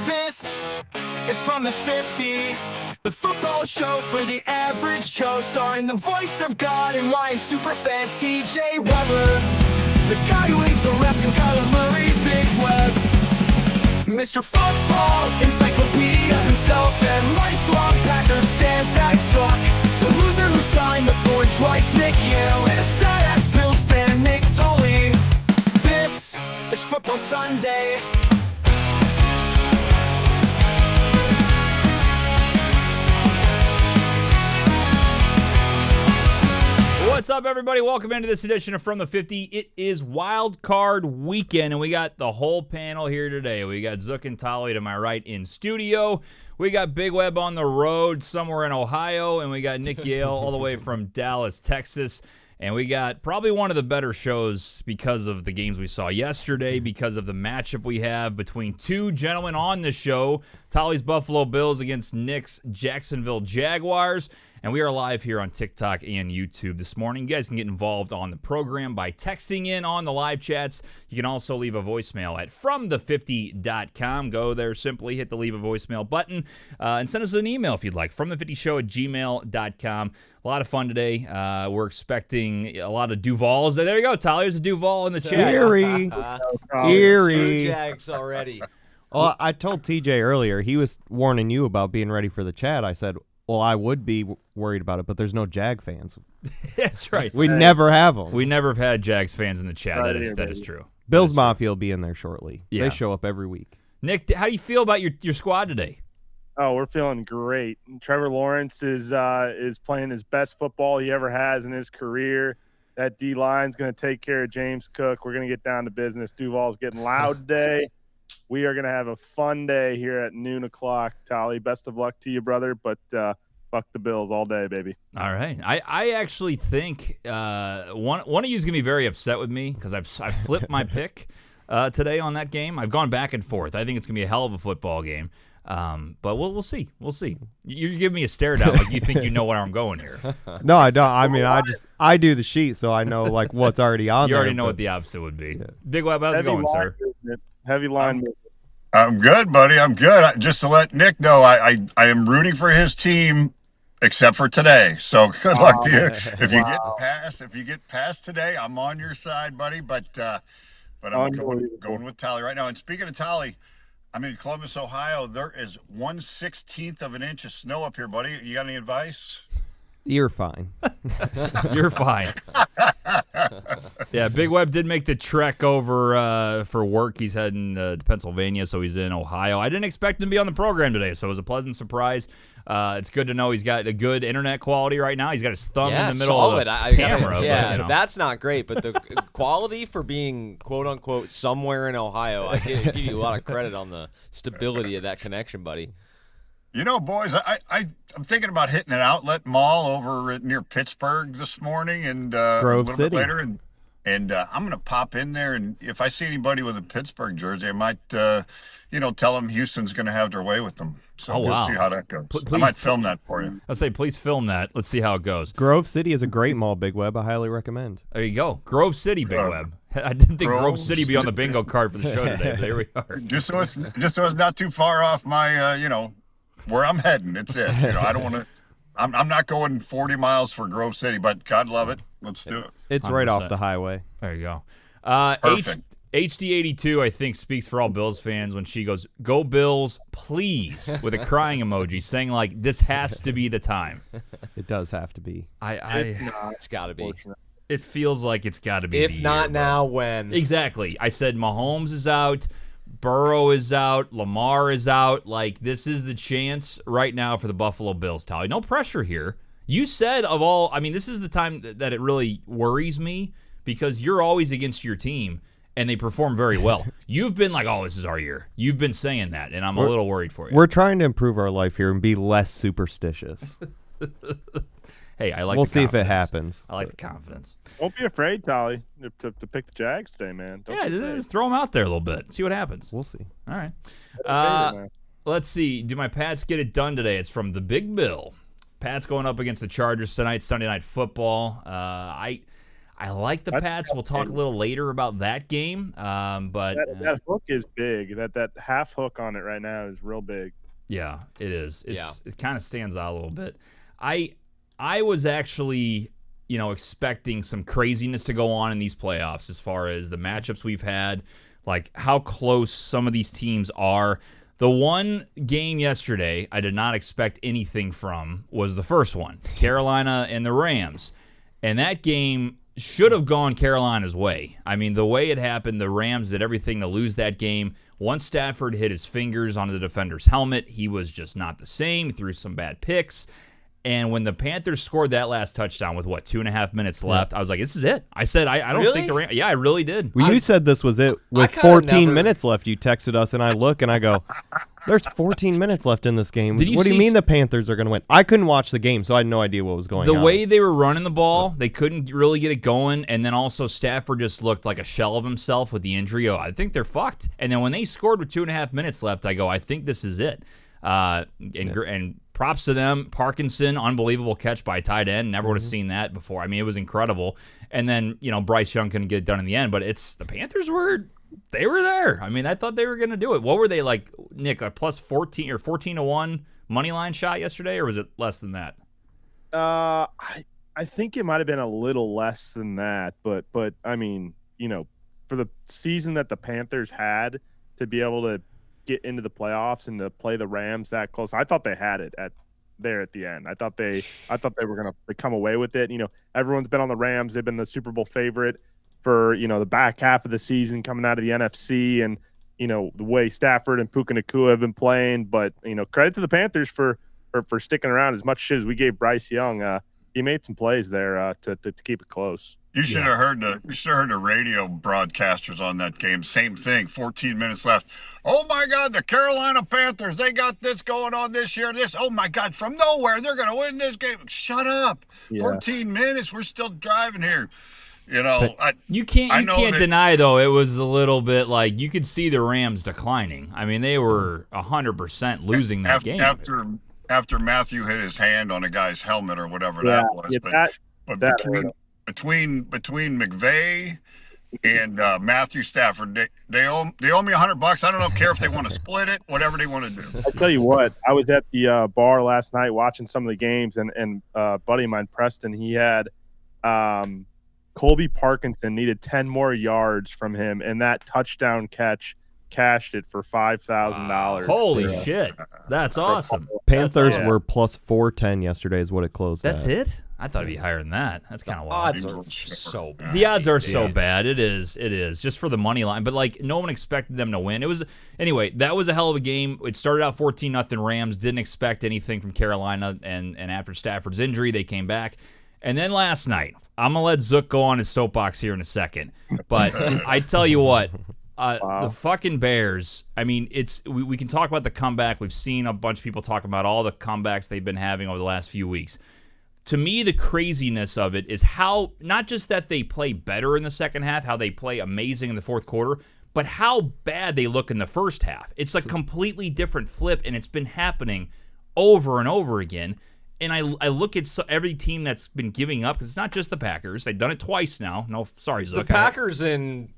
This is From the 50, the football show for the average Joe, starring the voice of God and Lion superfan TJ Weber, the guy who hates the refs and Kyler Murray, Big Web, Mr. Football Encyclopedia himself, and lifelong Packers stands at talk, the loser who signed the board twice, Nick Yale, and a sad-ass Bills fan, Nick Tully. This is Football Sunday. What's up, everybody? Welcome into this edition of From the 50. It is Wild Card Weekend, and we got the whole panel here today. We got Zook and Tolly to my right in studio. We got Big Web on the road somewhere in Ohio, and we got Nick Yale all the way from Dallas, Texas. And we got probably one of the better shows because of the games we saw yesterday, because of the matchup we have between two gentlemen on the show, Tolly's Buffalo Bills against Nick's Jacksonville Jaguars. And we are live here on TikTok and YouTube this morning. You guys can get involved on the program by texting in on the live chats. You can also leave a voicemail at fromthe50.com. Go there, simply hit the leave a voicemail button, and send us an email if you'd like, fromthe50show@gmail.com. A lot of fun today. We're expecting a lot of Duvals. There you go, Tyler. There's a Duval in the chat. Eerie. Jags already. Well, I told TJ earlier, he was warning you about being ready for the chat. I said, well, I would be worried about it, but there's no Jag fans. That's right. We never have them. We never have had Jags fans in the chat. That is true. Bills Mafia will be in there shortly. Yeah. They show up every week. Nick, how do you feel about your squad today? Oh, we're feeling great. Trevor Lawrence is playing his best football he ever has in his career. That D-line's going to take care of James Cook. We're going to get down to business. Duval's getting loud today. We are going to have a fun day here at noon o'clock, Tolly. Best of luck to you, brother, but fuck the Bills all day, baby. All right. I actually think one of you is going to be very upset with me because I've flipped my pick today on that game. I've gone back and forth. I think it's going to be a hell of a football game. But we'll see. We'll see. You're giving me a stare down like you think you know where I'm going here. No, I don't. I mean, I do the sheet, so I know like what's already on You there. already know what the opposite would be. Yeah. Big Web, how's it going, sir? Heavy line movement. I'm good, buddy. I'm good. Just to let Nick know, I am rooting for his team, except for today. So good luck to you. If you get past today, I'm on your side, buddy. But I'm going with Tolly right now. And speaking of Tolly, I'm in Columbus, Ohio. There is 1/16 of an inch of snow up here, buddy. You got any advice? You're fine. You're fine. Yeah, Big Web did make the trek over for work. He's heading to Pennsylvania, so he's in Ohio. I didn't expect him to be on the program today, so it was a pleasant surprise. It's good to know he's got a good internet quality right now. He's got his thumb in the middle of the camera. But, that's not great, but the quality for being quote-unquote somewhere in Ohio, I give you a lot of credit on the stability of that connection, buddy. You know, boys, I'm thinking about hitting an outlet mall over near Pittsburgh this morning and Grove a little City. bit later, and I'm going to pop in there, and if I see anybody with a Pittsburgh jersey, I might, tell them Houston's going to have their way with them. So we'll see how that goes. I might film that for you. I'll say, please film that. Let's see how it goes. Grove City is a great mall, Big Web. I highly recommend. There you go. Grove City, Big Web. I didn't think Grove City would be on the bingo card for the show today, but there we are. Just so it's not too far off my, where I'm heading. That's it. I don't want to. I'm not going 40 miles for Grove City, but God love it. Let's do it. It's 100%. Right off the highway. There you go. Perfect. HD82, I think, speaks for all Bills fans when she goes, "Go Bills, please," with a crying emoji, saying like this has to be the time. It does have to be. It's got to be. It feels like it's got to be. If not now, when? Exactly. I said Mahomes is out. Burrow is out. Lamar is out. Like, this is the chance right now for the Buffalo Bills, Tolly. No pressure here. You said this is the time that it really worries me because you're always against your team, and they perform very well. You've been like, oh, this is our year. You've been saying that, and I'm a little worried for you. We're trying to improve our life here and be less superstitious. Hey, I like. We'll the see if it confidence. happens. I like the confidence. Don't be afraid, Tolly, to pick the Jags today, man. Just throw them out there a little bit. See what happens. We'll see. All right. Let's see. Do my Pats get it done today? It's from the Big Bill. Pats going up against the Chargers tonight, Sunday Night Football. I I like the That's Pats. We'll talk a little later about that game. But that hook is big. That half hook on it right now is real big. yeah, it is. It kind of stands out a little bit. I was actually, expecting some craziness to go on in these playoffs as far as the matchups we've had, like how close some of these teams are. The one game yesterday I did not expect anything from was the first one, Carolina and the Rams. And that game should have gone Carolina's way. I mean, the way it happened, the Rams did everything to lose that game. Once Stafford hit his fingers onto the defender's helmet, he was just not the same. He threw some bad picks. And when the Panthers scored that last touchdown with, 2.5 minutes left, I was like, this is it. I said, I don't think the Rams... Yeah, I really did. Well, you said this was it. With 14 minutes left, you texted us, and I look, and I go, there's 14 minutes left in this game. What do you mean the Panthers are going to win? I couldn't watch the game, so I had no idea what was going on. The way they were running the ball, they couldn't really get it going, and then also Stafford just looked like a shell of himself with the injury. I think they're fucked. And then when they scored with 2.5 minutes left, I go, I think this is it. And props to them. Parkinson, unbelievable catch by a tight end. Never would have seen that before. I mean, it was incredible. And then, Bryce Young couldn't get it done in the end. But the Panthers were there. I mean, I thought they were going to do it. What were they like, Nick? A plus 14 or 14-1 money line shot yesterday, or was it less than that? I think it might have been a little less than that. But I mean, for the season that the Panthers had to be able to get into the playoffs and to play the Rams that close, I thought they had it at the end. I thought they were going to come away with it. Everyone's been on the Rams. They've been the Super Bowl favorite for, the back half of the season coming out of the NFC, and, the way Stafford and Puka Nacua have been playing. But, credit to the Panthers for sticking around. As much shit as we gave Bryce Young, he made some plays there to keep it close. You should have heard the radio broadcasters on that game. Same thing. 14 minutes left. Oh my God, the Carolina Panthers, they got this going on this year. Oh my God, from nowhere, they're going to win this game. Shut up. Yeah. 14 minutes, we're still driving here. You can't deny though. It was a little bit like you could see the Rams declining. I mean, they were 100% losing that game after Matthew hit his hand on a guy's helmet or whatever that was. Yeah, between McVay and Matthew Stafford, they owe me $100. I don't care if they want to split it, whatever they want to do. I'll tell you what, I was at the bar last night watching some of the games, and a buddy of mine, Preston, he had Colby Parkinson needed 10 more yards from him, and that touchdown catch cashed it for $5,000. Holy shit. That's awesome. Panthers were plus 410 yesterday is what it closed at. That's it? I thought it'd be higher than that. That's kind of wild. Odds are so bad. The odds are so bad. It is. Just for the money line. But, no one expected them to win. Anyway, that was a hell of a game. It started out 14-0 Rams. Didn't expect anything from Carolina. And after Stafford's injury, they came back. And then last night, I'm going to let Zook go on his soapbox here in a second. But I tell you what. The fucking Bears, I mean, we can talk about the comeback. We've seen a bunch of people talk about all the comebacks they've been having over the last few weeks. To me, the craziness of it is how, not just that they play better in the second half, how they play amazing in the fourth quarter, but how bad they look in the first half. It's a completely different flip, and it's been happening over and over again. And I look at every team that's been giving up, because it's not just the Packers. They've done it twice now. No, sorry, Zook. The Packers in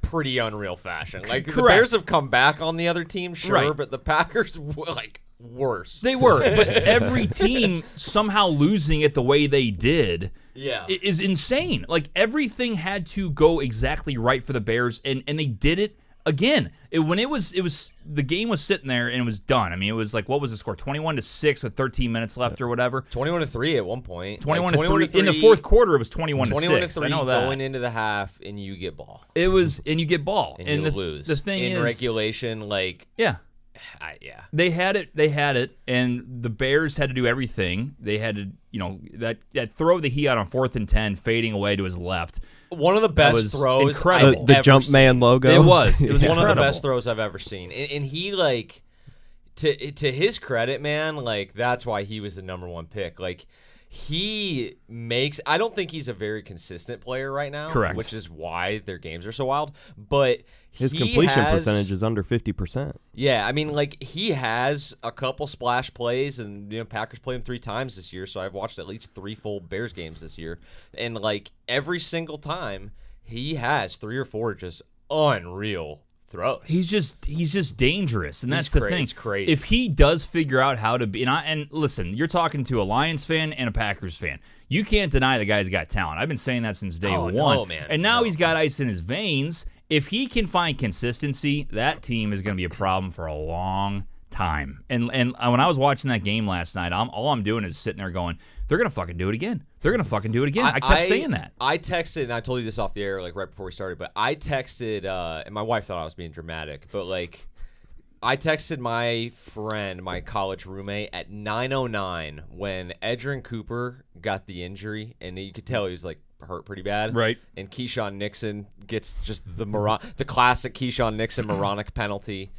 pretty unreal fashion. Like, Correct. The Bears have come back on the other team, sure, right. But the Packers, worse. They were, but every team somehow losing it the way they did is insane. Like, everything had to go exactly right for the Bears, and they did it again. When it was the game was sitting there and it was done. I mean, it was like, what was the score? 21-6 with 13 minutes left or whatever. 21-3 at one point. 21-3 in the fourth quarter. It was 21-6. 21-3 I know that. going into the half, and you get ball. It was, and you get ball, and you lose. The thing in is, regulation, they had it, and the Bears had to do everything. They had to, that throw that he had on 4th and 10, fading away to his left. One of the best throws incredible. The jump man logo. It was one of the best throws I've ever seen. And he, to his credit, man, like that's why he was the number 1 pick. Like I don't think he's a very consistent player right now. Correct. Which is why their games are so wild. But his completion percentage is under 50%. Yeah, I mean, like he has a couple splash plays, and Packers played him 3 times this year, so I've watched at least 3 full Bears games this year, and like every single time he has 3 or 4 just unreal throws. He's just dangerous, and that's the thing. It's crazy. If he does figure out how to be, and listen, you're talking to a Lions fan and a Packers fan. You can't deny the guy's got talent. I've been saying that since day one. No, man. And now he's got ice in his veins. If he can find consistency, that team is going to be a problem for a long time. And when I was watching that game last night, all I'm doing is sitting there going, they're going to fucking do it again. They're going to fucking do it again. I kept saying that. I texted, and I told you this off the air like right before we started, but I texted, and my wife thought I was being dramatic, but like I texted my friend, my college roommate, at 9:09 when Edgerrin Cooper got the injury, and you could tell he was like hurt pretty bad. Right. And Keyshawn Nixon gets just the classic Keyshawn Nixon moronic penalty.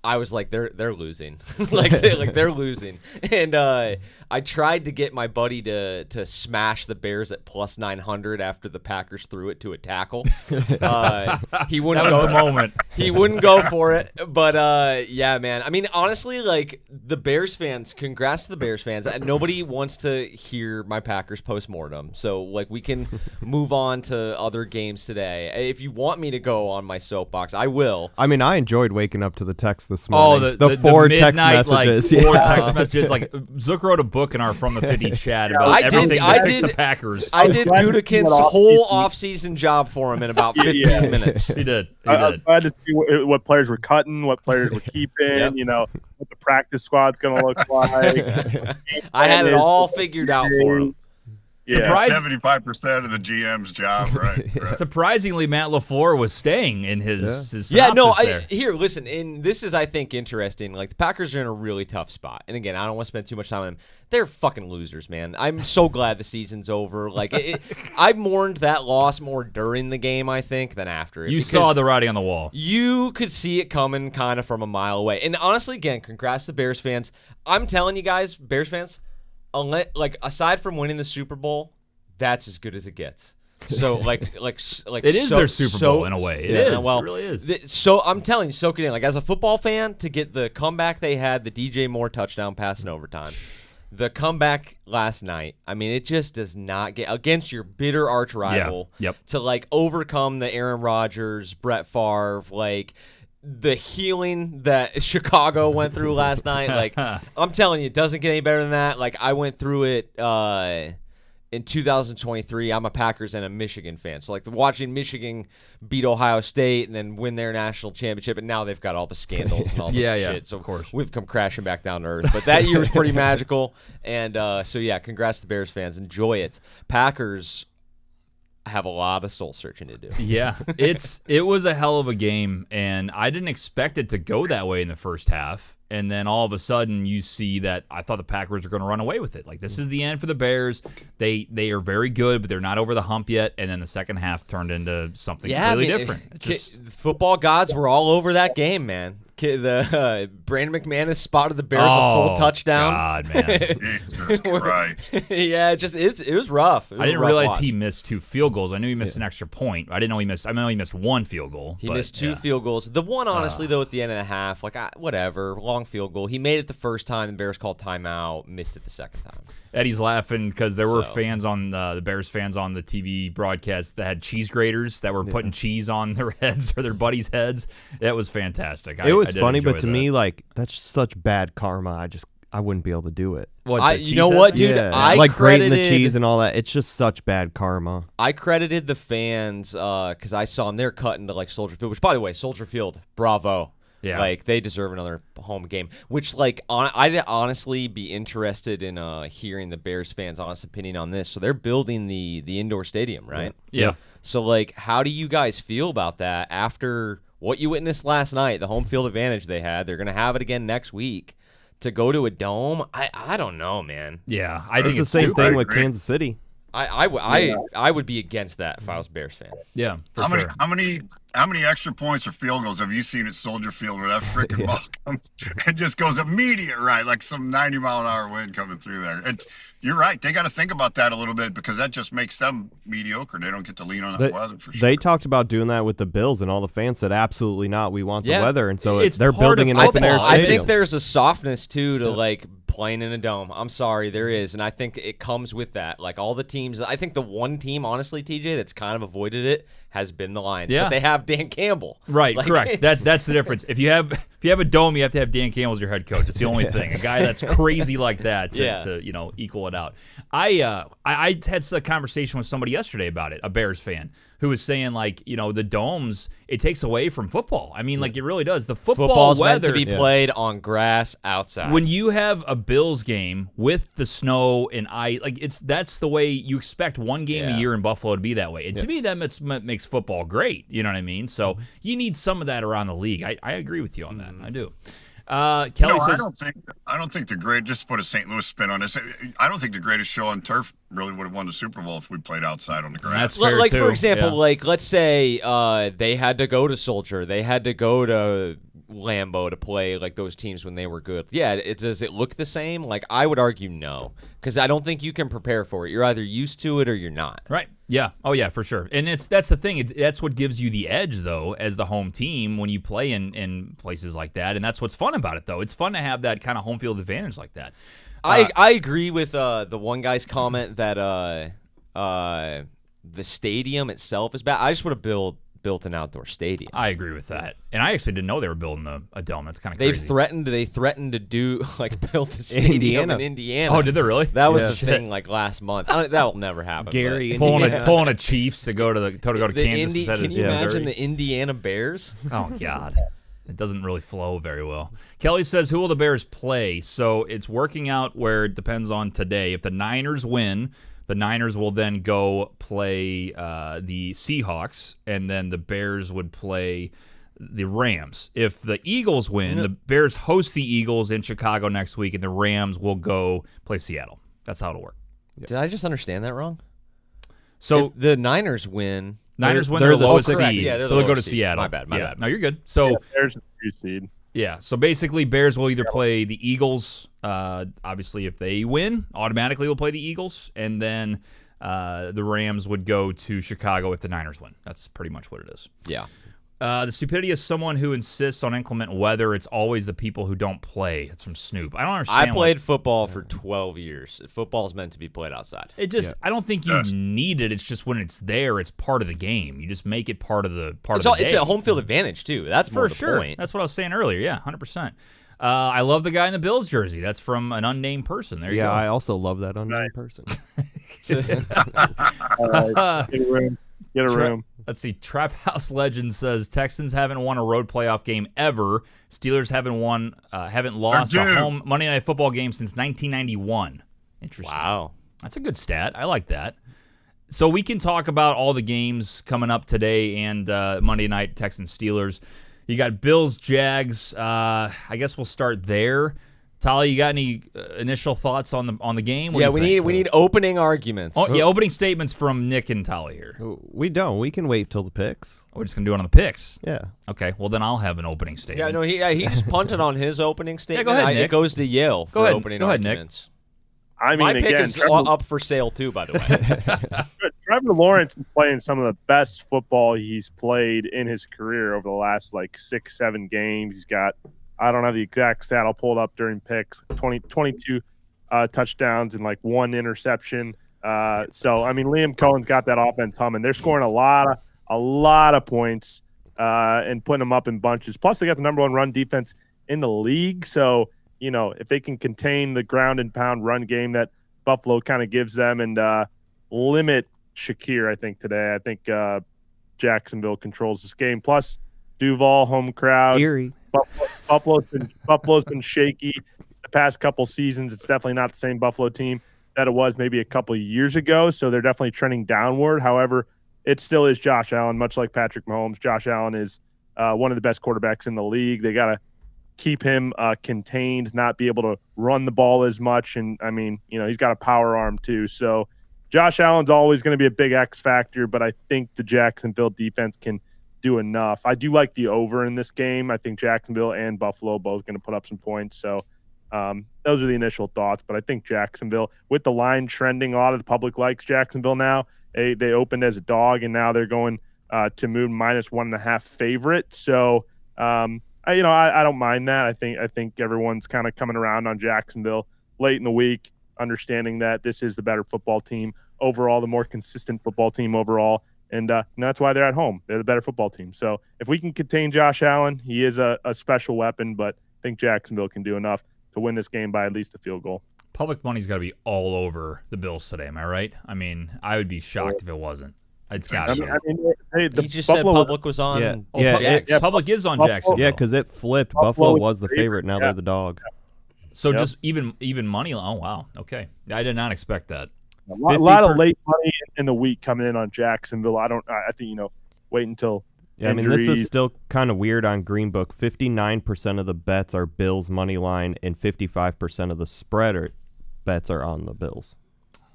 I was like, they're losing, they're losing, and I tried to get my buddy to smash the Bears at plus 900 after the Packers threw it to a tackle. He wouldn't. That was the moment. He wouldn't go for it, but yeah, man. I mean, honestly, like the Bears fans, congrats to the Bears fans. Nobody wants to hear my Packers postmortem, so like we can move on to other games today. If you want me to go on my soapbox, I will. I mean, I enjoyed waking up to the text this morning. The 4 text midnight, messages. Like, 4 text messages. Like Zook wrote a book in our From the 50 chat about everything that fixed the Packers. I did Gutekunst's whole offseason job for him in about 15 minutes. He did. I was glad to see what players were cutting, what players were keeping, what the practice squad's going to look like. I had it all figured out for him. Yeah, 75% of the GM's job, right? Surprisingly, Matt LaFleur was staying in his Here, listen, and this is, I think, interesting. Like, the Packers are in a really tough spot. And again, I don't want to spend too much time on them. They're fucking losers, man. I'm so glad the season's over. Like, I mourned that loss more during the game, I think, than after it. You saw the writing on the wall. You could see it coming kind of from a mile away. And honestly, again, congrats to Bears fans. I'm telling you guys, Bears fans, like aside from winning the Super Bowl, that's as good as it gets. So like it is their Super Bowl in a way. It is. Well, it really is. So I'm telling you, soak it in. Like as a football fan, to get the comeback they had, the DJ Moore touchdown pass in overtime, the comeback last night. I mean, it just does not get against your bitter arch rival. To like overcome the Aaron Rodgers, Brett Favre, like the healing that Chicago went through last night. Like I'm telling you, it doesn't get any better than that. Like I went through it in 2023. I'm a Packers and a Michigan fan. So like watching Michigan beat Ohio State and then win their national championship, and now they've got all the scandals and all the shit. So of course we've come crashing back down to earth. But that year was pretty magical. And so yeah, congrats to Bears fans. Enjoy it. Packers have a lot of soul searching to do. Yeah, it was a hell of a game, and I didn't expect it to go that way in the first half. And then all of a sudden, you see that I thought the Packers were going to run away with it. Like this is the end for the Bears. They are very good, but they're not over the hump yet. And then the second half turned into something completely different. Football gods were all over that game, man. The Brandon McManus spotted the Bears a full touchdown. God, man. Right. Yeah, it was rough. I didn't realize he missed 2 field goals. I knew he missed an extra point. I didn't know he missed. I know he missed 1 field goal. He missed 2 field goals. The one, honestly, though, at the end of the half, like whatever, long field goal. He made it the first time. The Bears called timeout. Missed it the second time. Eddie's laughing because there were fans on the Bears fans on the TV broadcast that had cheese graters that were putting cheese on their heads or their buddies' heads. That was fantastic. It was funny, but to me, like that's such bad karma. I wouldn't be able to do it. You know what, dude? Yeah. I like credited, grating the cheese and all that. It's just such bad karma. I credited the fans because I saw them. They're cutting to like Soldier Field, which, by the way, Soldier Field, bravo. Yeah. Like, they deserve another home game, which, like, I'd honestly be interested in hearing the Bears fans' honest opinion on this. So they're building the indoor stadium, right? Yeah. So, like, how do you guys feel about that after what you witnessed last night, the home field advantage they had? They're going to have it again next week. To go to a dome, I don't know, man. Yeah, I think it's the same thing with Kansas City. I would be against that if I was a Bears fan. Yeah, for How sure. how many extra points or field goals have you seen at Soldier Field where that freaking ball comes and just goes immediate right, like some 90-mile-an-hour wind coming through there? You're right. They got to think about that a little bit because that just makes them mediocre. They don't get to lean on the weather for sure. They talked about doing that with the Bills, and all the fans said, absolutely not. We want the weather. And so It's they're part building of an open air football. stadium. I think there's a softness, too, to, like, playing in a dome. I'm sorry, there is. And I think it comes with that. Like, all the teams, I think the one team, honestly, TJ, that's kind of avoided it has been the Lions. Yeah. But they have Dan Campbell. Right, Like, correct. That's the difference. If you have a dome, you have to have Dan Campbell as your head coach. It's the only thing. A guy that's crazy like that to equal it out. I had a conversation with somebody yesterday about it, a Bears fan, who was saying like, the domes, it takes away from football. I mean, like it really does. The Football's weather meant to be played on grass outside. when you have a Bills game with the snow and ice, like that's the way you expect one game a year in Buffalo to be that way. And to me, that makes football great. You know what I mean? So you need some of that around the league. I agree with you on that. I do. Kelly says, I don't think the great. Just to put a St. Louis spin on this. I don't think the greatest show on turf really would have won the Super Bowl if we played outside on the grass. That's fair like too. for example, Yeah. like let's say they had to go to Soldier, they had to go to Lambeau to play like those teams when they were good. Yeah, does it look the same? Like I would argue no, because I don't think you can prepare for it. You're either used to it or you're not. Right. Yeah. Oh, yeah, for sure. And that's the thing. That's what gives you the edge, though, as the home team when you play in places like that. And that's what's fun about it, though. It's fun to have that kind of home field advantage like that. I agree with the one guy's comment that the stadium itself is bad. I just would have built an outdoor stadium. I agree with that. And I actually didn't know they were building a dome. That's kind of They crazy. threatened to do build the stadium in Indiana. Oh, did they really? That was Yeah. the thing like last month. That will never happen. Gary, but- Indiana. Pulling a Chiefs to go to Kansas instead Can of you imagine Missouri. the Indiana Bears? Oh, God. It doesn't really flow very well. Kelly says, who will the Bears play? So it's working out where it depends on today. If the Niners win, the Niners will then go play the Seahawks, and then the Bears would play the Rams. If the Eagles win, the Bears host the Eagles in Chicago next week, and the Rams will go play Seattle. That's how it'll work. Did I just understand that wrong? So If the Niners win. Niners win, they're they're the the lowest sixth seed, seed. Yeah, they're so the they'll go to lowest seed. Seattle. My bad. No, you're good. So There's a 2 seed. yeah, so basically Bears will either play the Eagles, obviously if they win, automatically will play the Eagles, and then the Rams would go to Chicago if the Niners win. That's pretty much what it is. Yeah. The stupidity is someone who insists on inclement weather. It's always the people who don't play. It's from Snoop. I don't understand. I played football for 12 years. Football is meant to be played outside. It just, I don't think you need it. It's just when it's there, it's part of the game. You just make it part of the day. It's a home field advantage too. That's more For the sure. point. That's what I was saying earlier. Yeah, 100%. I love the guy in the Bills jersey. That's from an unnamed person. There you go. Yeah, I also love that unnamed person. Get a room. Get a room. Let's see. Trap House Legend says Texans haven't won a road playoff game ever. Steelers haven't lost a home Monday Night Football game since 1991. Interesting. Wow. That's a good stat. I like that. So we can talk about all the games coming up today and Monday night, Texans Steelers. You got Bills Jags. I guess we'll start there. Tali, you got any initial thoughts on the game? What do you think? we need opening arguments. Oh, yeah, opening statements from Nick and Tali here. We don't. We can wait till the picks. We're just gonna do it on the picks. Yeah. Okay. Well, then I'll have an opening statement. Yeah, no, he just punted on his opening statement. go ahead, Nick. It goes to Yale for ahead. opening Go ahead, Nick. arguments. I mean, My pick again, is up for sale too, by the way. Trevor Lawrence is playing some of the best football he's played in his career over the last 6-7 games. He's got, I don't have the exact stat, I'll pull it up during picks, 22 touchdowns and 1 interception. So I mean, Liam Cohen's got that offense humming. They're scoring a lot of points and putting them up in bunches. Plus, they got the number 1 run defense in the league. So if they can contain the ground and pound run game that Buffalo kind of gives them and limit Shakir, I think Jacksonville controls this game. Plus, Duval, home crowd. Erie. Buffalo's been shaky the past couple seasons. It's definitely not the same Buffalo team that it was maybe a couple of years ago. So they're definitely trending downward. However, it still is Josh Allen, much like Patrick Mahomes. Josh Allen is one of the best quarterbacks in the league. They got to keep him contained, not be able to run the ball as much. And I mean, he's got a power arm too. So Josh Allen's always going to be a big X factor, but I think the Jacksonville defense can do enough. I do like the over in this game. I think Jacksonville and Buffalo both going to put up some points. So those are the initial thoughts. But I think Jacksonville, with the line trending, a lot of the public likes Jacksonville now. They opened as a dog, and now they're going to move -1.5 favorite. So I don't mind that. I think everyone's kind of coming around on Jacksonville late in the week, understanding that this is the better football team overall, the more consistent football team overall. And that's why they're at home. They're the better football team. So if we can contain Josh Allen, he is a special weapon, but I think Jacksonville can do enough to win this game by at least a field goal. Public money's got to be all over the Bills today. Am I right? I mean, I would be shocked if it wasn't. It's got to be. He just said Public was on Jags. Public is on Jacksonville. Yeah, because it flipped. Buffalo was the favorite. Now they're the dog. So just even money. Oh, wow. Okay. I did not expect that. A lot of late money in the week coming in on Jacksonville. I think, wait until injuries. I mean, this is still kind of weird on Green Book. 59% of the bets are Bills money line, and 55% of the spread bets are on the Bills.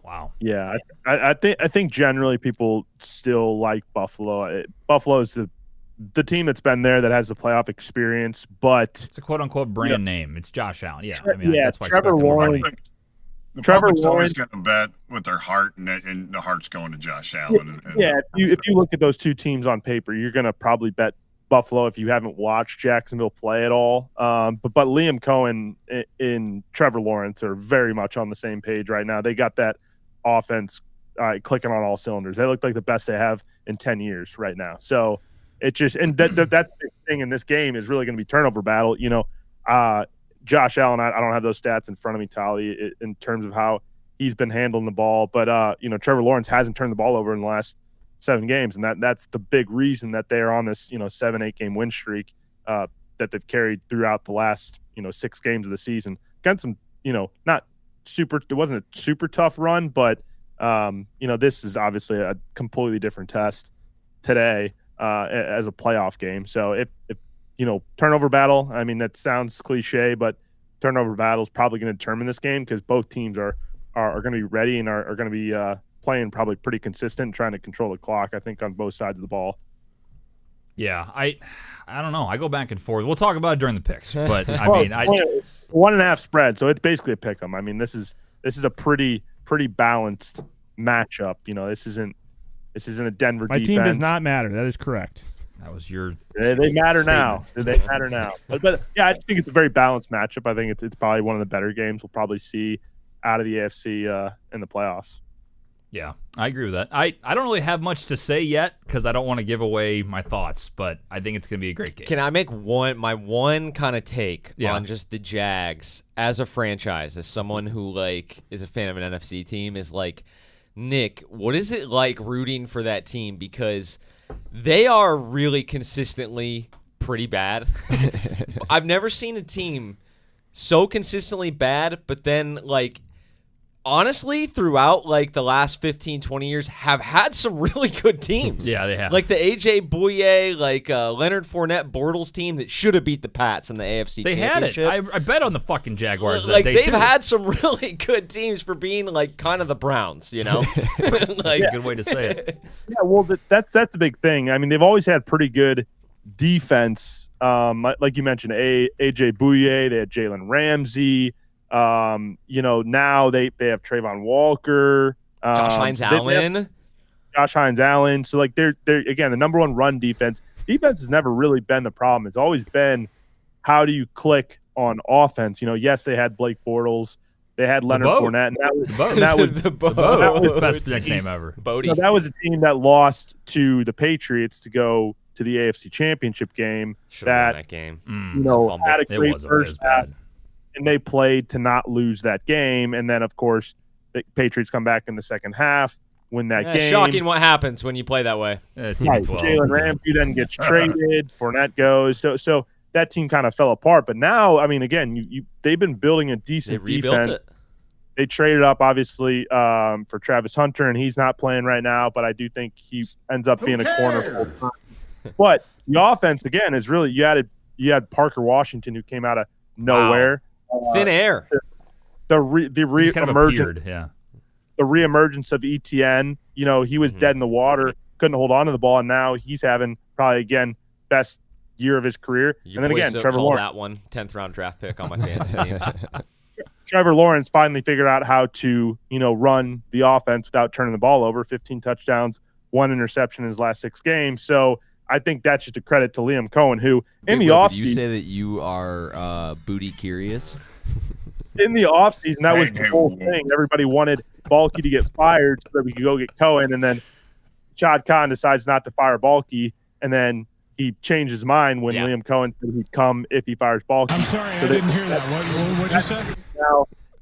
Wow. Yeah, I think generally people still like Buffalo. Buffalo is the team that's been there, that has the playoff experience, but it's a quote unquote brand name. It's Josh Allen. Yeah, I mean, that's why Trevor Lawrence. The public's always going to bet with their heart, and the heart's going to Josh Allen. If you look at those two teams on paper, you're going to probably bet Buffalo if you haven't watched Jacksonville play at all. But Liam Cohen and Trevor Lawrence are very much on the same page right now. They got that offense clicking on all cylinders. They look like the best they have in 10 years right now. So it's just, and that's the big thing in this game is really going to be turnover battle. Josh Allen, I don't have those stats in front of me, Tally, in terms of how he's been handling the ball. But, Trevor Lawrence hasn't turned the ball over in the last 7 games, and that's the big reason that they are on this, 7-8 game win streak that they've carried throughout the last, 6 games of the season. Against some, not super – it wasn't a super tough run, but, this is obviously a completely different test today as a playoff game. So if turnover battle, I mean, that sounds cliche, but turnover battle is probably going to determine this game because both teams are going to be ready and are going to be playing probably pretty consistent, trying to control the clock, I think, on both sides of the ball. Yeah, I don't know. I go back and forth. We'll talk about it during the picks, but I mean, 1.5 spread, so it's basically a pick 'em. I mean, this is a pretty balanced matchup. This isn't a Denver defense. My team does not matter. That is correct. That was your. They matter statement. now. They matter now. But yeah, I think it's a very balanced matchup. I think it's probably one of the better games we'll probably see out of the AFC in the playoffs. Yeah, I agree with that. I don't really have much to say yet because I don't want to give away my thoughts, but I think it's going to be a great game. Can I make my one kind of take on just the Jags as a franchise, as someone who is a fan of an NFC team, is Nick, what is it like rooting for that team? Because they are really consistently pretty bad. I've never seen a team so consistently bad, but then honestly, throughout the last 15, 20 years, have had some really good teams. Yeah, they have. Like the AJ Bouye, Leonard Fournette Bortles team that should have beat the Pats in the AFC Championship. They had it. I bet on the fucking Jaguars that day, they've too. had some really good teams for being kind of the Browns, That's a good way to say it. Yeah, well, that's the big thing. I mean, they've always had pretty good defense. Like you mentioned, AJ Bouye, they had Jalen Ramsey. Now they have Trayvon Walker, Josh Hines-Allen. So they're again the number one run defense. Defense has never really been the problem. It's always been how do you click on offense. Yes, they had Blake Bortles, they had Leonard Fournette, and that was the boat. That was the best nickname ever. Bodie. That was a team that lost to the Patriots to go to the AFC Championship game. That game, had a great first half. And they played to not lose that game. And then, of course, the Patriots come back in the second half, win that game. Shocking what happens when you play that way. Jalen Ramsey then gets traded. Fournette goes. So that team kind of fell apart. But now, I mean, again, they've been building a decent defense. They traded up, obviously, for Travis Hunter, and he's not playing right now. But I do think he ends up being a corner. But the offense, again, is really you had Parker Washington, who came out of nowhere. Thin air. The the reemergence of ETN. You know, he was dead in the water, couldn't hold on to the ball, and now he's having probably, again, best year of his career. Your and then boys again, Trevor call Lawrence. that one 10th round draft pick on my fantasy team. Trevor Lawrence finally figured out how to, run the offense without turning the ball over. 15 touchdowns, 1 interception in his last 6 games. So I think that's just a credit to Liam Cohen, who in the offseason. You say that you are booty curious? In the offseason, that was the whole thing. Everybody wanted Balky to get fired so that we could go get Cohen, and then Shad Khan decides not to fire Balky, and then he changed his mind when Liam Cohen said he'd come if he fires Balky. I'm sorry, I didn't hear that. What'd you say?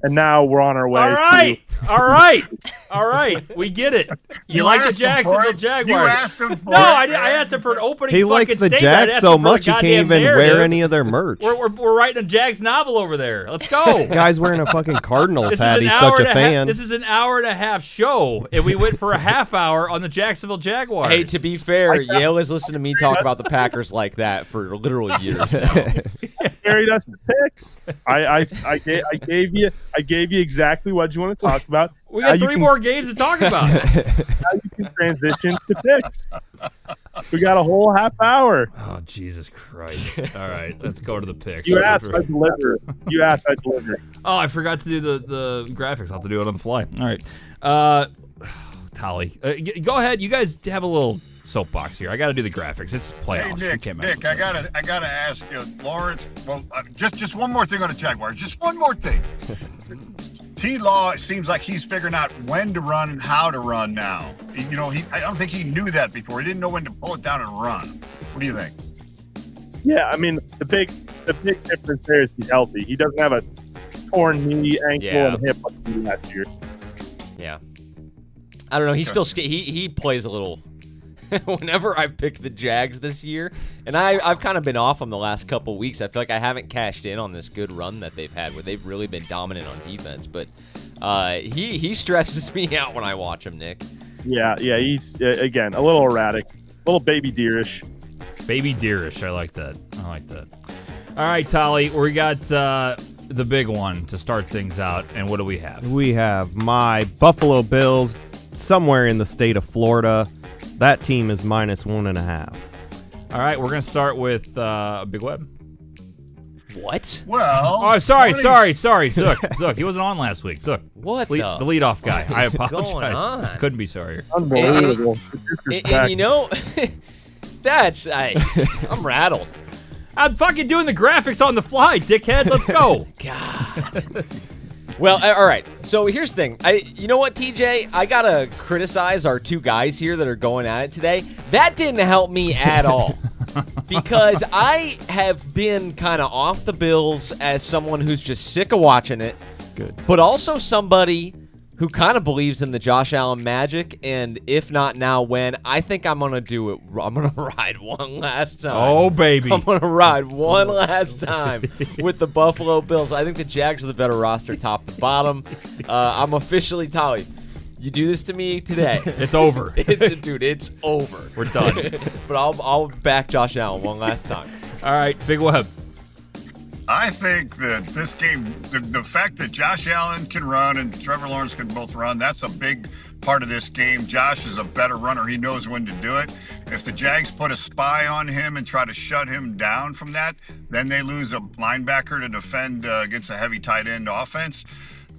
Now we're on our way. All right. We get it. You like the Jacksonville Jaguars? You asked him for I asked him for an opening. He likes the statement. Jags so much he can't even wear any of their merch. We're writing a Jags novel over there. Let's go. Guy's wearing a fucking Cardinals hat. He's such a fan. This is an hour and a half show, and we went for a half hour on the Jacksonville Jaguars. Hey, to be fair, Yale has listened to me talk about the Packers like that for literal years now. Carried us to picks. I gave you exactly what you want to talk about. We got 3 more games to talk about. Now you can transition to picks. We got a whole half hour. Oh, Jesus Christ. All right, let's go to the picks. You asked, I delivered. Oh, I forgot to do the graphics. I'll have to do it on the fly. All right. Tolly, go ahead. You guys have a little soapbox here. I got to do the graphics. It's playoffs. Hey, Nick, I gotta ask you, Lawrence. Well, just one more thing on the Jaguars. Just one more thing. T-Law, it seems like he's figuring out when to run and how to run now. I don't think he knew that before. He didn't know when to pull it down and run. What do you think? Yeah, I mean, the big difference there is he's healthy. He doesn't have a torn knee, ankle, and hip like he did last year. Yeah. I don't know. He's still he plays a little. Whenever I've picked the Jags this year, and I've kind of been off them the last couple weeks, I feel like I haven't cashed in on this good run that they've had where they've really been dominant on defense. But he stresses me out when I watch him, Nick. Yeah, he's, again, a little erratic, a little baby deerish. Baby deerish. I like that. All right, Tolly, we got the big one to start things out, and what do we have? We have my Buffalo Bills somewhere in the state of Florida. That team is -1.5. All right, we're going to start with Big Web. What? Well, oh, sorry, Zook. He wasn't on last week. Zook. What the leadoff guy. I apologize. Going on? Couldn't be sorrier. Unbelievable. And that's I'm rattled. I'm fucking doing the graphics on the fly, dickheads. Let's go. God. Well, all right. So here's the thing. You know what, TJ? I got to criticize our 2 guys here that are going at it today. That didn't help me at all because I have been kind of off the Bills as someone who's just sick of watching it. Good. But also somebody who kind of believes in the Josh Allen magic, and if not now, when? I think I'm going to do it. I'm going to ride one last time. Oh, baby. I'm going to ride one last time with the Buffalo Bills. I think the Jags are the better roster top to bottom. I'm officially Tolly. You do this to me today. It's over. It's over. We're done. But I'll back Josh Allen one last time. All right, Big Web. I think that this game, the fact that Josh Allen can run and Trevor Lawrence can both run, that's a big part of this game. Josh is a better runner. He knows when to do it. If the Jags put a spy on him and try to shut him down from that, then they lose a linebacker to defend against a heavy tight end offense.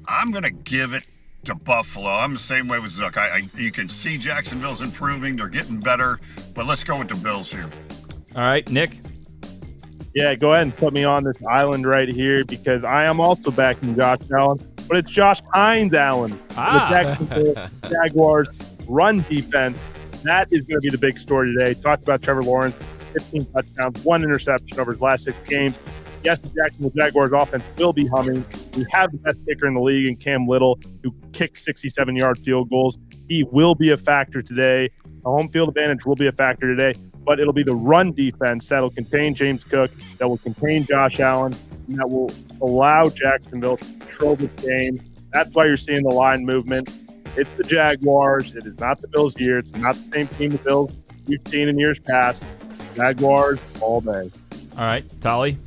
I'm going to give it to Buffalo. I'm the same way with Zook. You can see Jacksonville's improving. They're getting better. But let's go with the Bills here. All right, Nick. Yeah, go ahead and put me on this island right here because I am also backing Josh Allen, but it's Josh Hines Allen. The Jacksonville Jaguars run defense. That is going to be the big story today. Talked about Trevor Lawrence, 15 touchdowns, 1 interception over his last 6 games. Yes, the Jacksonville Jaguars offense will be humming. We have the best kicker in the league in Cam Little, who kicks 67-yard field goals. He will be a factor today. The home field advantage will be a factor today. But it'll be the run defense that'll contain James Cook, that will contain Josh Allen, and that will allow Jacksonville to control the game. That's why you're seeing the line movement. It's the Jaguars. It is not the Bills year. It's not the same team the Bills we've seen in years past. Jaguars all day. All right, Tolly.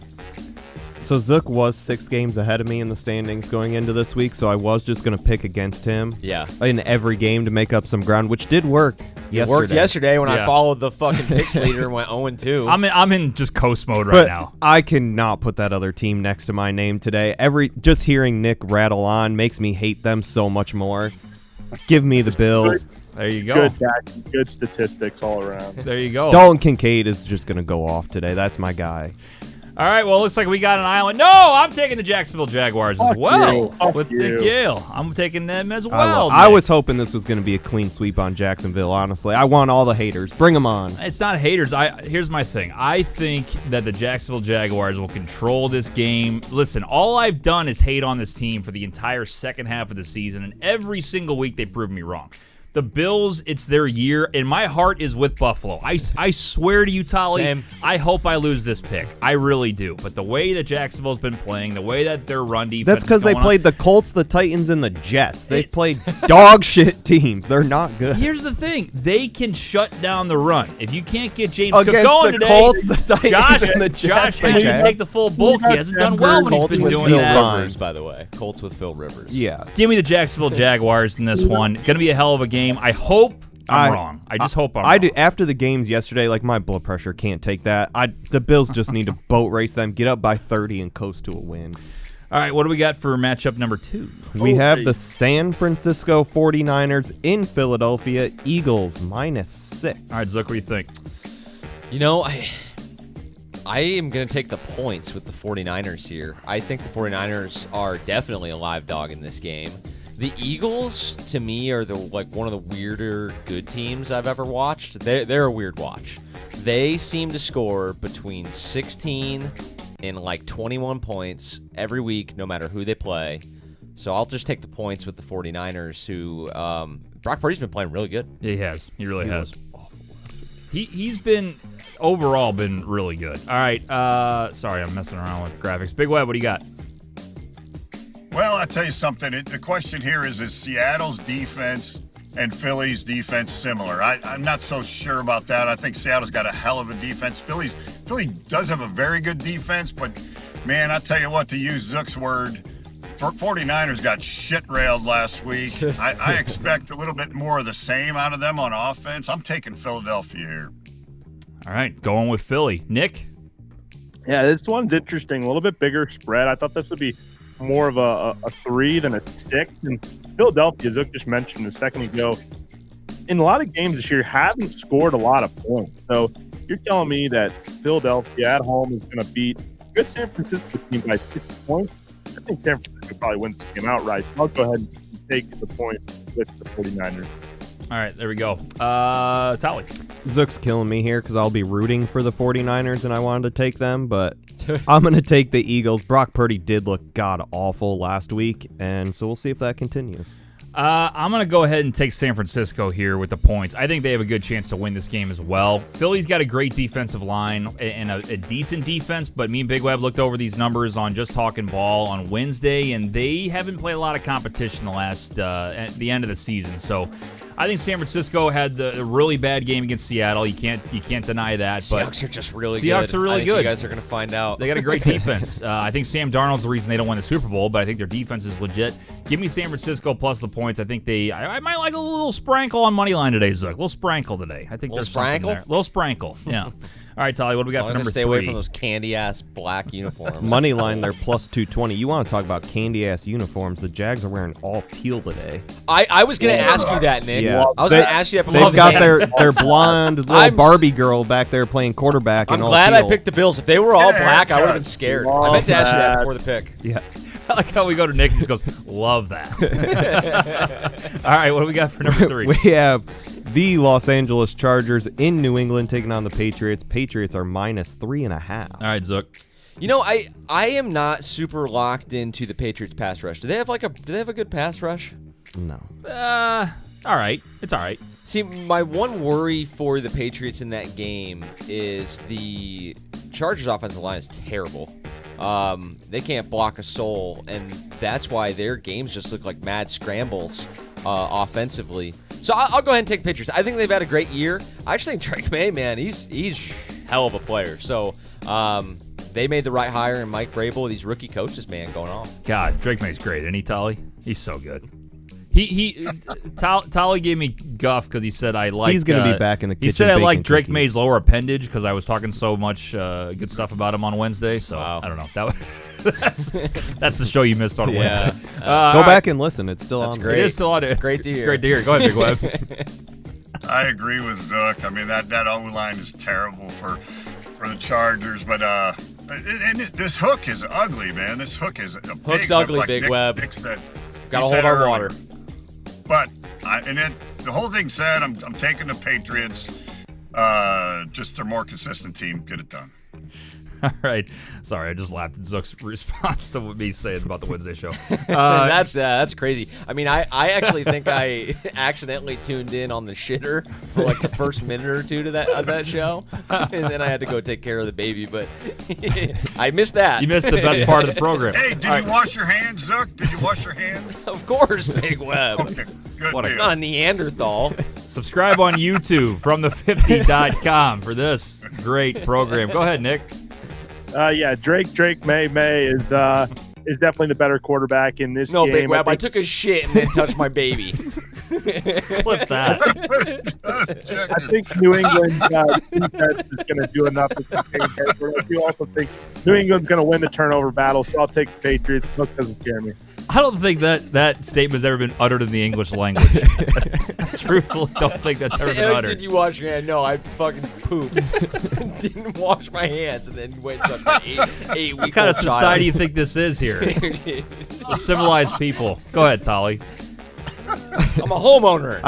So Zook was 6 games ahead of me in the standings going into this week, so I was just going to pick against him in every game to make up some ground, which did work yesterday. It worked yesterday when I followed the fucking picks leader and went 0-2. I'm in just coast mode right now. I cannot put that other team next to my name today. Just hearing Nick rattle on makes me hate them so much more. Give me the Bills. There you go. Good statistics all around. There you go. Dalton Kincaid is just going to go off today. That's my guy. All right, well, it looks like we got an island. No, I'm taking the Jacksonville Jaguars as well with Nick Yale. I'm taking them as well. I was hoping this was going to be a clean sweep on Jacksonville, honestly. I want all the haters. Bring them on. It's not haters. Here's my thing. I think that the Jacksonville Jaguars will control this game. Listen, all I've done is hate on this team for the entire second half of the season, and every single week they prove me wrong. The Bills, it's their year, and my heart is with Buffalo. I swear to you, Tolly, Same. I hope I lose this pick. I really do. But the way that Jacksonville's been playing, the way that their run defense That's because they played the Colts, the Titans, and the Jets. They've played dog shit teams. They're not good. Here's the thing. They can shut down the run. If you can't get James Cook Against going the today, Colts, the Titans, and the Jets, Josh has to take the full bulk. He hasn't done well when he's been doing Phil that. Rivers, by the way. Colts with Phil Rivers. Yeah. Give me the Jacksonville Jaguars in this one. Going to be a hell of a game. I hope I'm wrong. I just hope I'm wrong. do. After the games yesterday, like my blood pressure can't take that. The Bills just need to boat race them, get up by 30, and coast to a win. All right, what do we got for matchup number 2? We have the San Francisco 49ers in Philadelphia, Eagles -6. All right, Zook, what do you think? You know, I am going to take the points with the 49ers here. I think the 49ers are definitely a live dog in this game. The Eagles, to me, are one of the weirder good teams I've ever watched. They're a weird watch. They seem to score between 16 and 21 points every week, no matter who they play. So I'll just take the points with the 49ers, who Brock Purdy's been playing really good. He has. He really has. He's been overall been really good. All right. Sorry, I'm messing around with graphics. Big Web, what do you got? Well, I'll tell you something. The question here is Seattle's defense and Philly's defense similar? I'm not so sure about that. I think Seattle's got a hell of a defense. Philly does have a very good defense, but, man, I'll tell you what, to use Zook's word, 49ers got shit-railed last week. I expect a little bit more of the same out of them on offense. I'm taking Philadelphia here. All right, going with Philly. Nick? Yeah, this one's interesting. A little bit bigger spread. I thought this would be more of a 3 than a 6. And Philadelphia, Zook just mentioned a second ago, in a lot of games this year haven't scored a lot of points. So you're telling me that Philadelphia at home is going to beat a good San Francisco team by 6 points? I think San Francisco probably wins this game outright. I'll go ahead and take the point with the 49ers. All right, there we go. Tolly. Zook's killing me here because I'll be rooting for the 49ers and I wanted to take them, but I'm going to take the Eagles. Brock Purdy did look god-awful last week, and so we'll see if that continues. I'm going to go ahead and take San Francisco here with the points. I think they have a good chance to win this game as well. Philly's got a great defensive line and a decent defense, but me and Big Web looked over these numbers on Just Talking Ball on Wednesday, and they haven't played a lot of competition at the end of the season. So I think San Francisco had a really bad game against Seattle. You can't deny that. Seahawks are just really good. Seahawks are really good. You guys are going to find out. They got a great defense. I think Sam Darnold's the reason they don't win the Super Bowl, but I think their defense is legit. Give me San Francisco plus the points. I think I might like a little sprinkle on money line today, Zook. A little sprinkle today. I think there's something there. Little sprinkle, yeah. All right, Tolly, what do we got for number 3? Stay away from those candy-ass black uniforms. Money line, they're plus 220. You want to talk about candy-ass uniforms. The Jags are wearing all teal today. I was going to ask you that, Nick. Yeah. I was going to ask you that. They've got their blonde little Barbie girl back there playing quarterback. I'm glad I picked the Bills. If they were all black, I would have been scared. I meant to ask you that before the pick. Yeah. I like how we go to Nick and he just goes, love that. All right, what do we got for number 3? We have the Los Angeles Chargers in New England taking on the Patriots. Patriots are minus 3.5. All right, Zook. You know, I am not super locked into the Patriots pass rush. Do they have a good pass rush? No. All right. It's all right. See, my one worry for the Patriots in that game is the Chargers offensive line is terrible. They can't block a soul, and that's why their games just look like mad scrambles offensively. So I'll go ahead and take the Patriots. I think they've had a great year. I actually think Drake May, man, he's hell of a player. So they made the right hire in Mike Vrabel, these rookie coaches, man, going off. God, Drake May's great, isn't he, Tolly? He's so good. Tolly gave me guff because he said I like. He's going to be back in the kitchen. He said I like baking Drake cookies. May's lower appendage because I was talking so much good stuff about him on Wednesday. So Wow. I don't know. That's the show you missed on Wednesday. Go back and listen. It's still on. great. It is still on there. Great to It's hear. great to hear. Go ahead, Big Web. I agree with Zook. I mean, that O-line is terrible for the Chargers, but and this hook is ugly, man. This hook is a big Hook's hook, ugly, like Big Nick- Web. Nick said. Gotta He hold said our earlier. water. But the whole thing said, I'm taking the Patriots. Just their more consistent team. Get it done. All right. Sorry, I just laughed at Zook's response to what me saying about the Wednesday show. That's crazy. I mean, I actually think I accidentally tuned in on the shitter for like the first minute or two of that show, and then I had to go take care of the baby. But I missed that. You missed the best part of the program. Hey, did you wash your hands, Zook? Did you wash your hands? Of course, Big Web. Okay, good What a- deal. Not a Neanderthal. Subscribe on YouTube from the50.com for this great program. Go ahead, Nick. Drake May is definitely the better quarterback in this No, game. Big Web. I think- took a shit and then touched my baby. Clip that. Just checking. I think New England's defense is going to do enough to contain Pittsburgh. I do also think New England's going to win the turnover battle, so I'll take the Patriots. Hook doesn't scare me. I don't think that statement has ever been uttered in the English language. Truthfully, don't think that's ever been Eric, uttered. did you wash your hand? No, I fucking pooped. Didn't wash my hands and then went to my 8-week-old What kind of society do you think this is here? We're civilized people. Go ahead, Tolly. I'm a homeowner.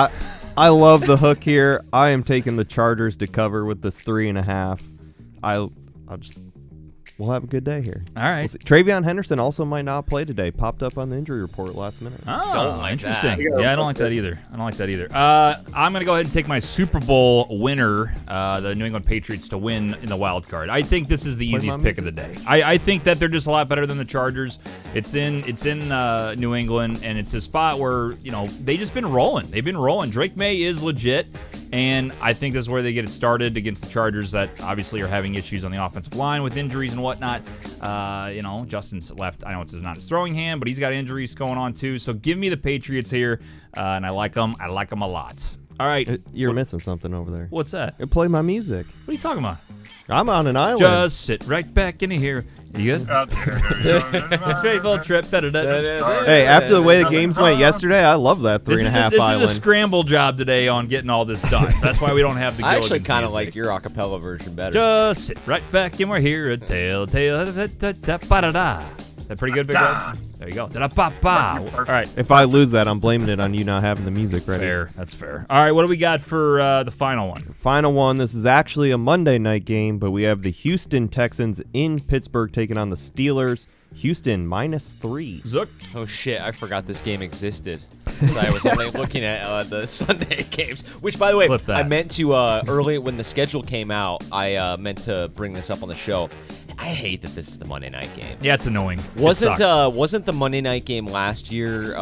I love the hook here. I am taking the Chargers to cover with this 3.5. We'll have a good day here. All right. We'll see. Travion Henderson also might not play today. Popped up on the injury report last minute. Oh, Don't like interesting. that. Yeah, I don't like that either. I'm going to go ahead and take my Super Bowl winner, the New England Patriots, to win in the wild card. I think this is the easiest pick of the day. I think that they're just a lot better than the Chargers. It's in New England, and it's a spot where, they've just been rolling. They've been rolling. Drake May is legit, and I think this is where they get it started against the Chargers that obviously are having issues on the offensive line with injuries and whatnot. Justin's left. I know it's not his throwing hand, but he's got injuries going on too. So give me the Patriots here, and I like them. I like them a lot. All right. You're missing something over there. What's that? Play my music. What are you talking about? I'm on an island. Just sit right back in here. You good? Out there. Faithful trip. Hey, after the way the games went yesterday, I love that 3.5 This island. is a scramble job today on getting all this done. So that's why we don't have the. I actually Gilligan's kind of music. like your acapella version better. Just sit right back and we're here. A tail. Ba-da-da. Is that pretty good, Big Red? There you go. Da-da-ba-ba. All right. If I lose that, I'm blaming it on you not having the music ready. Fair. That's fair. All right. What do we got for the final one? Final one. This is actually a Monday night game, but we have the Houston Texans in Pittsburgh taking on the Steelers. Houston -3. Zook. Oh shit! I forgot this game existed. So I was only looking at the Sunday games. Which, by the way, Flip that. I meant to early when the schedule came out. I meant to bring this up on the show. I hate that this is the Monday night game. Yeah, it's annoying. Wasn't It sucks. wasn't the Monday night game last year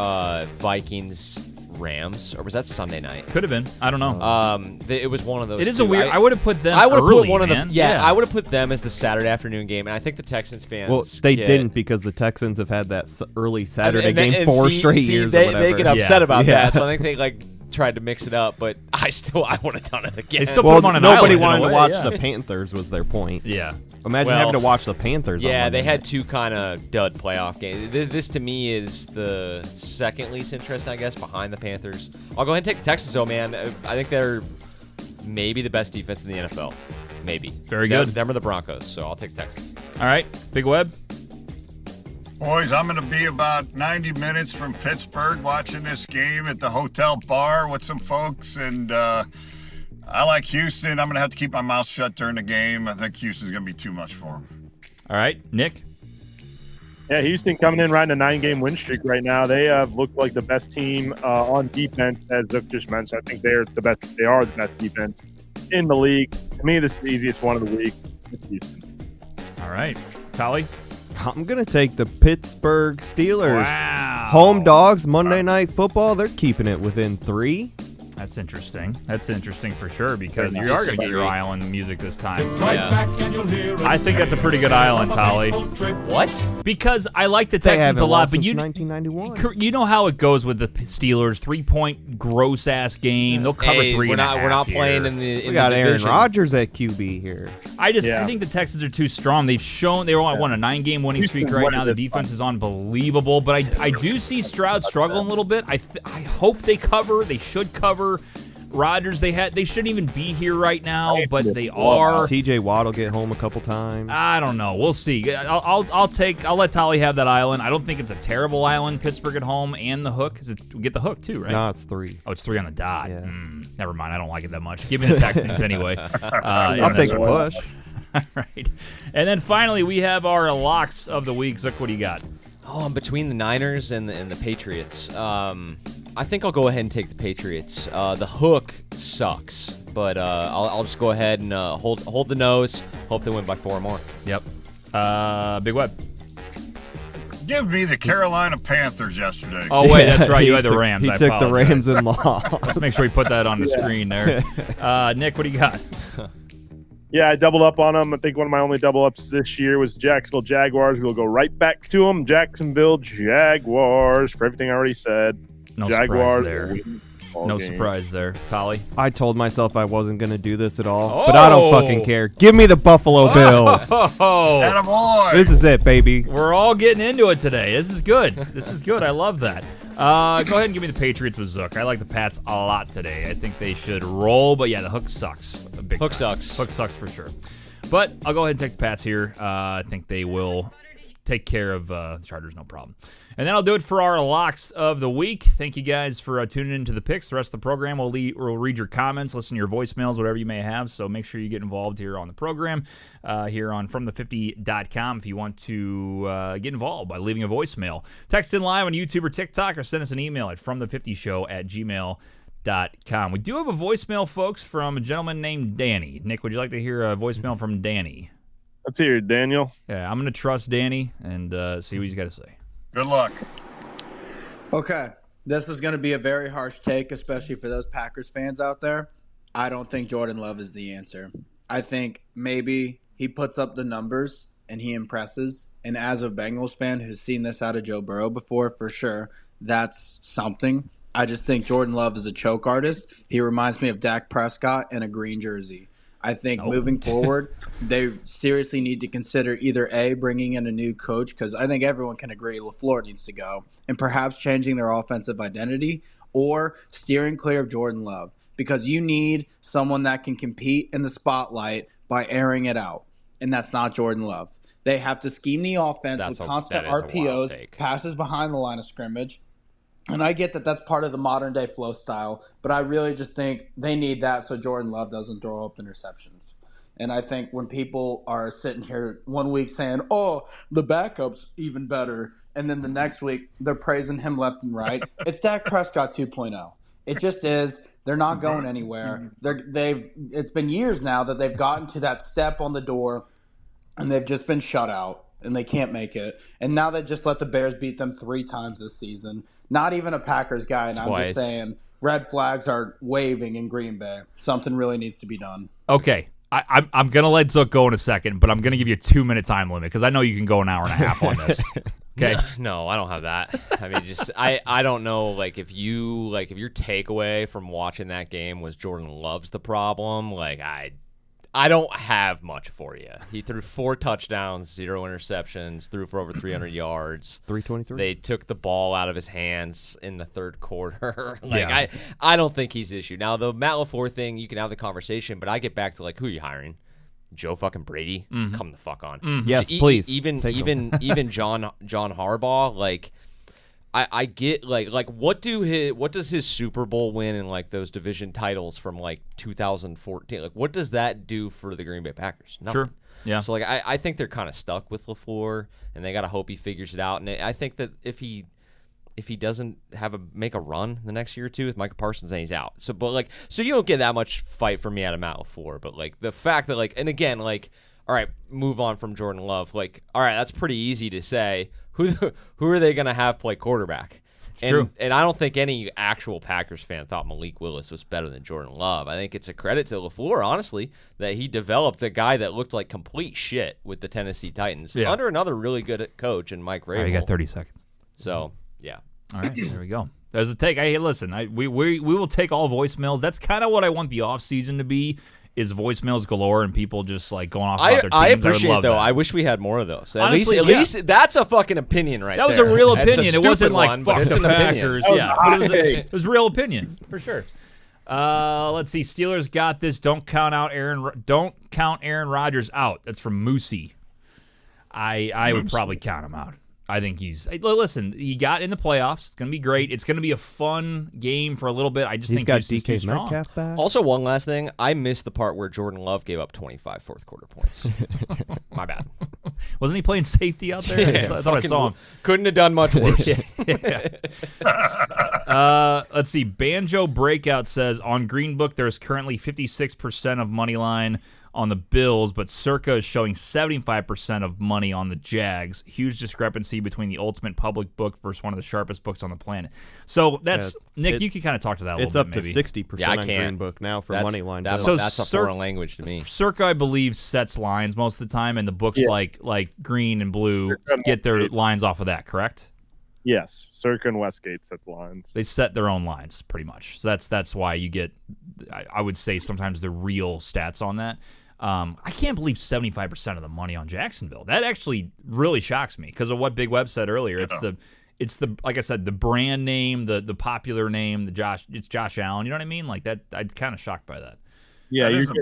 Vikings Rams, or was that Sunday night? Could have been. I don't know. It was one of those. It is two. a weird. I would have put them. I would have early, put one of man. them. Yeah, I would have put them as the Saturday afternoon game, and I think the Texans fans. Well, they get- didn't because the Texans have had that early Saturday and game and 4 see- straight see, years They, or whatever. they get upset Yeah. about Yeah. that, so I think they tried to mix it up. But I would have done it again. They still Well, put them on an nobody island in a wanted to way, watch yeah. the Panthers was their point. Yeah. Imagine Well, having to watch the Panthers. on Yeah, Monday they had night. two kind of dud playoff games. This to me is the second least interesting, I guess, behind the Panthers. I'll go ahead and take the Texans, though, man. I think they're maybe the best defense in the NFL. Maybe. Very good. Them or the Broncos, so I'll take Texans. All right. Big Web. Boys, I'm going to be about 90 minutes from Pittsburgh watching this game at the hotel bar with some folks, and I like Houston. I'm going to have to keep my mouth shut during the game. I think Houston's going to be too much for them. All right. Nick. Yeah, Houston coming in riding a 9-game win streak right now. They have looked like the best team on defense, as Zook just mentioned. I think they're the best. They are the best defense in the league. To me, this is the easiest one of the week. It's Houston. All right. Tolly. I'm going to take the Pittsburgh Steelers. Wow. Home dogs, Monday Night Football, they're keeping it within 3. That's interesting. That's interesting for sure because you are going to get your island music this time. I think that's a pretty good island, Tolly. What? Because I like the Texans a lot, but 1991. You know how it goes with the Steelers. 3-point gross ass game. They'll cover three. We're not playing in the. We got the Aaron division. Rodgers at QB here. I think the Texans are too strong. They've shown they won a 9-game winning streak right now. The defense is unbelievable, but I do see Stroud struggling a little bit. I hope they cover. They should cover. Rodgers, they shouldn't even be here right now, but they are. TJ Watt will get home a couple times. I don't know. We'll see. I'll let Tolly have that island. I don't think it's a terrible island. Pittsburgh at home and the hook. We get the hook too, right? No, it's 3. Oh, it's 3 on the dot. Yeah. Never mind. I don't like it that much. Give me the Texans anyway. I'll take a push. All right. And then finally, we have our locks of the week. Zook, what do you got? Oh, I'm between the Niners and the Patriots. I think I'll go ahead and take the Patriots. The hook sucks, but I'll just go ahead and hold the nose. Hope they win by 4 or more. Yep. Big Web. Give me the Carolina Panthers yesterday. Oh, wait, that's right. You had the Rams. He I took the apologize. Rams in law. Let's make sure we put that on the screen there. Nick, what do you got? Yeah, I doubled up on them. I think one of my only double ups this year was Jacksonville Jaguars. We'll go right back to them. Jacksonville Jaguars for everything I already said. No Jaguars surprise there. No surprise there. Tolly? I told myself I wasn't going to do this at all, but I don't fucking care. Give me the Buffalo Bills. Oh, This is it, baby. we're all getting into it today. This is good. This is good. I love that. Go ahead and give me the Patriots with Zook. I like the Pats a lot today. I think they should roll, but yeah, the hook sucks. Big Hook time. sucks. Hook sucks for sure. But I'll go ahead and take the Pats here. I think they will take care of the Chargers, no problem. And then I'll do it for our locks of the week. Thank you guys for tuning into the picks. The rest of the program, we'll read your comments, listen to your voicemails, whatever you may have. So make sure you get involved here on the program, here on FromThe50.com if you want to get involved by leaving a voicemail. Text in live on YouTube or TikTok, or send us an email at FromThe50show@gmail.com. We do have a voicemail, folks, from a gentleman named Danny. Nick, would you like to hear a voicemail from Danny? Let's hear it, Daniel. Yeah, I'm going to trust Danny and see what he's got to say. Good luck. Okay, this is going to be a very harsh take, especially for those Packers fans out there. I don't think Jordan Love is the answer. I think maybe he puts up the numbers and he impresses. And as a Bengals fan who's seen this out of Joe Burrow before, for sure, that's something. I just think Jordan Love is a choke artist. He reminds me of Dak Prescott in a green jersey. I think moving forward, they seriously need to consider either A, bringing in a new coach, because I think everyone can agree LaFleur needs to go, and perhaps changing their offensive identity, or steering clear of Jordan Love, because you need someone that can compete in the spotlight by airing it out, and that's not Jordan Love. They have to scheme the offense with constant RPOs, passes behind the line of scrimmage. And I get that that's part of the modern-day flow style, but I really just think they need that so Jordan Love doesn't throw up interceptions. And I think when people are sitting here one week saying, oh, the backup's even better, and then the next week they're praising him left and right, it's Dak Prescott 2.0. It just is. They're not going anywhere. It's been years now that they've gotten to that step on the door, and they've just been shut out, and they can't make it. And now they just let the Bears beat them 3 times this season. Not even a Packers guy, and I'm just saying red flags are waving in Green Bay. Something really needs to be done. Okay. I'm going to let Zook go in a second, but I'm going to give you a 2-minute time limit because I know you can go an hour and a half on this. Okay. No, I don't have that. I mean, just I don't know. Like if your takeaway from watching that game was Jordan Love's the problem, like I don't have much for you. He threw 4 touchdowns, 0 interceptions, threw for over 300 yards. 323. They took the ball out of his hands in the third quarter. I don't think he's the issue. Now, the Matt LaFleur thing, you can have the conversation, but I get back to, like, who are you hiring? Joe fucking Brady? Mm-hmm. Come the fuck on. Mm-hmm. Yes, please. Even John Harbaugh, like, I get like what does his Super Bowl win and like those division titles from like 2014, like what does that do for the Green Bay Packers? Nothing. Sure. Yeah. So like I think they're kind of stuck with LaFleur, and they gotta hope he figures it out. And I think that if he doesn't make a run the next year or two with Micah Parsons, then he's out. So you don't get that much fight from me out of Matt LaFleur. But like the fact that like, and again, like, all right, move on from Jordan Love. Like, all right, that's pretty easy to say. Who are they going to have play quarterback? True. And I don't think any actual Packers fan thought Malik Willis was better than Jordan Love. I think it's a credit to LaFleur, honestly, that he developed a guy that looked like complete shit with the Tennessee Titans under another really good coach in Mike Vrabel. All right, you got 30 seconds. So, yeah. All right, there we go. There's a take. Hey, listen, we will take all voicemails. That's kind of what I want the offseason to be, is voicemails galore and people just like going off about their teams. I appreciate I would love though. that. I wish we had more of those. Honestly, at least that's a fucking opinion right there. That was there. a real It's a opinion. It wasn't like one, fuck but it's the an opinion. Packers. Yeah, but it was real opinion for sure. Let's see. Steelers got this. Don't count Aaron Rodgers out. That's from Moosey. I would probably count him out. I think listen, he got in the playoffs. It's going to be great. It's going to be a fun game for a little bit. I just think got Houston's too DK strong. Metcalf back. Also, one last thing. I missed the part where Jordan Love gave up 25 fourth-quarter points. My bad. Wasn't he playing safety out there? Yeah, I thought I saw him. Couldn't have done much worse. Let's see. Banjo Breakout says, on Green Book, there's currently 56% of money line on the Bills, but Circa is showing 75% of money on the Jags. Huge discrepancy between the ultimate public book versus one of the sharpest books on the planet. So that's Nick. You can kind of talk to that a little bit. It's up to 60% on Green Book now for money line. That's a foreign language to me. Circa, I believe, sets lines most of the time, and the books like Green and Blue get their lines off of that. Correct? Yes, Circa and Westgate set the lines. They set their own lines pretty much. So that's why you get, I would say, sometimes the real stats on that. I can't believe 75% of the money on Jacksonville. That actually really shocks me because of what Big Web said earlier. It's the like I said, the brand name, the popular name, it's Josh Allen. You know what I mean? Like that. I'm kind of shocked by that. Yeah, that is a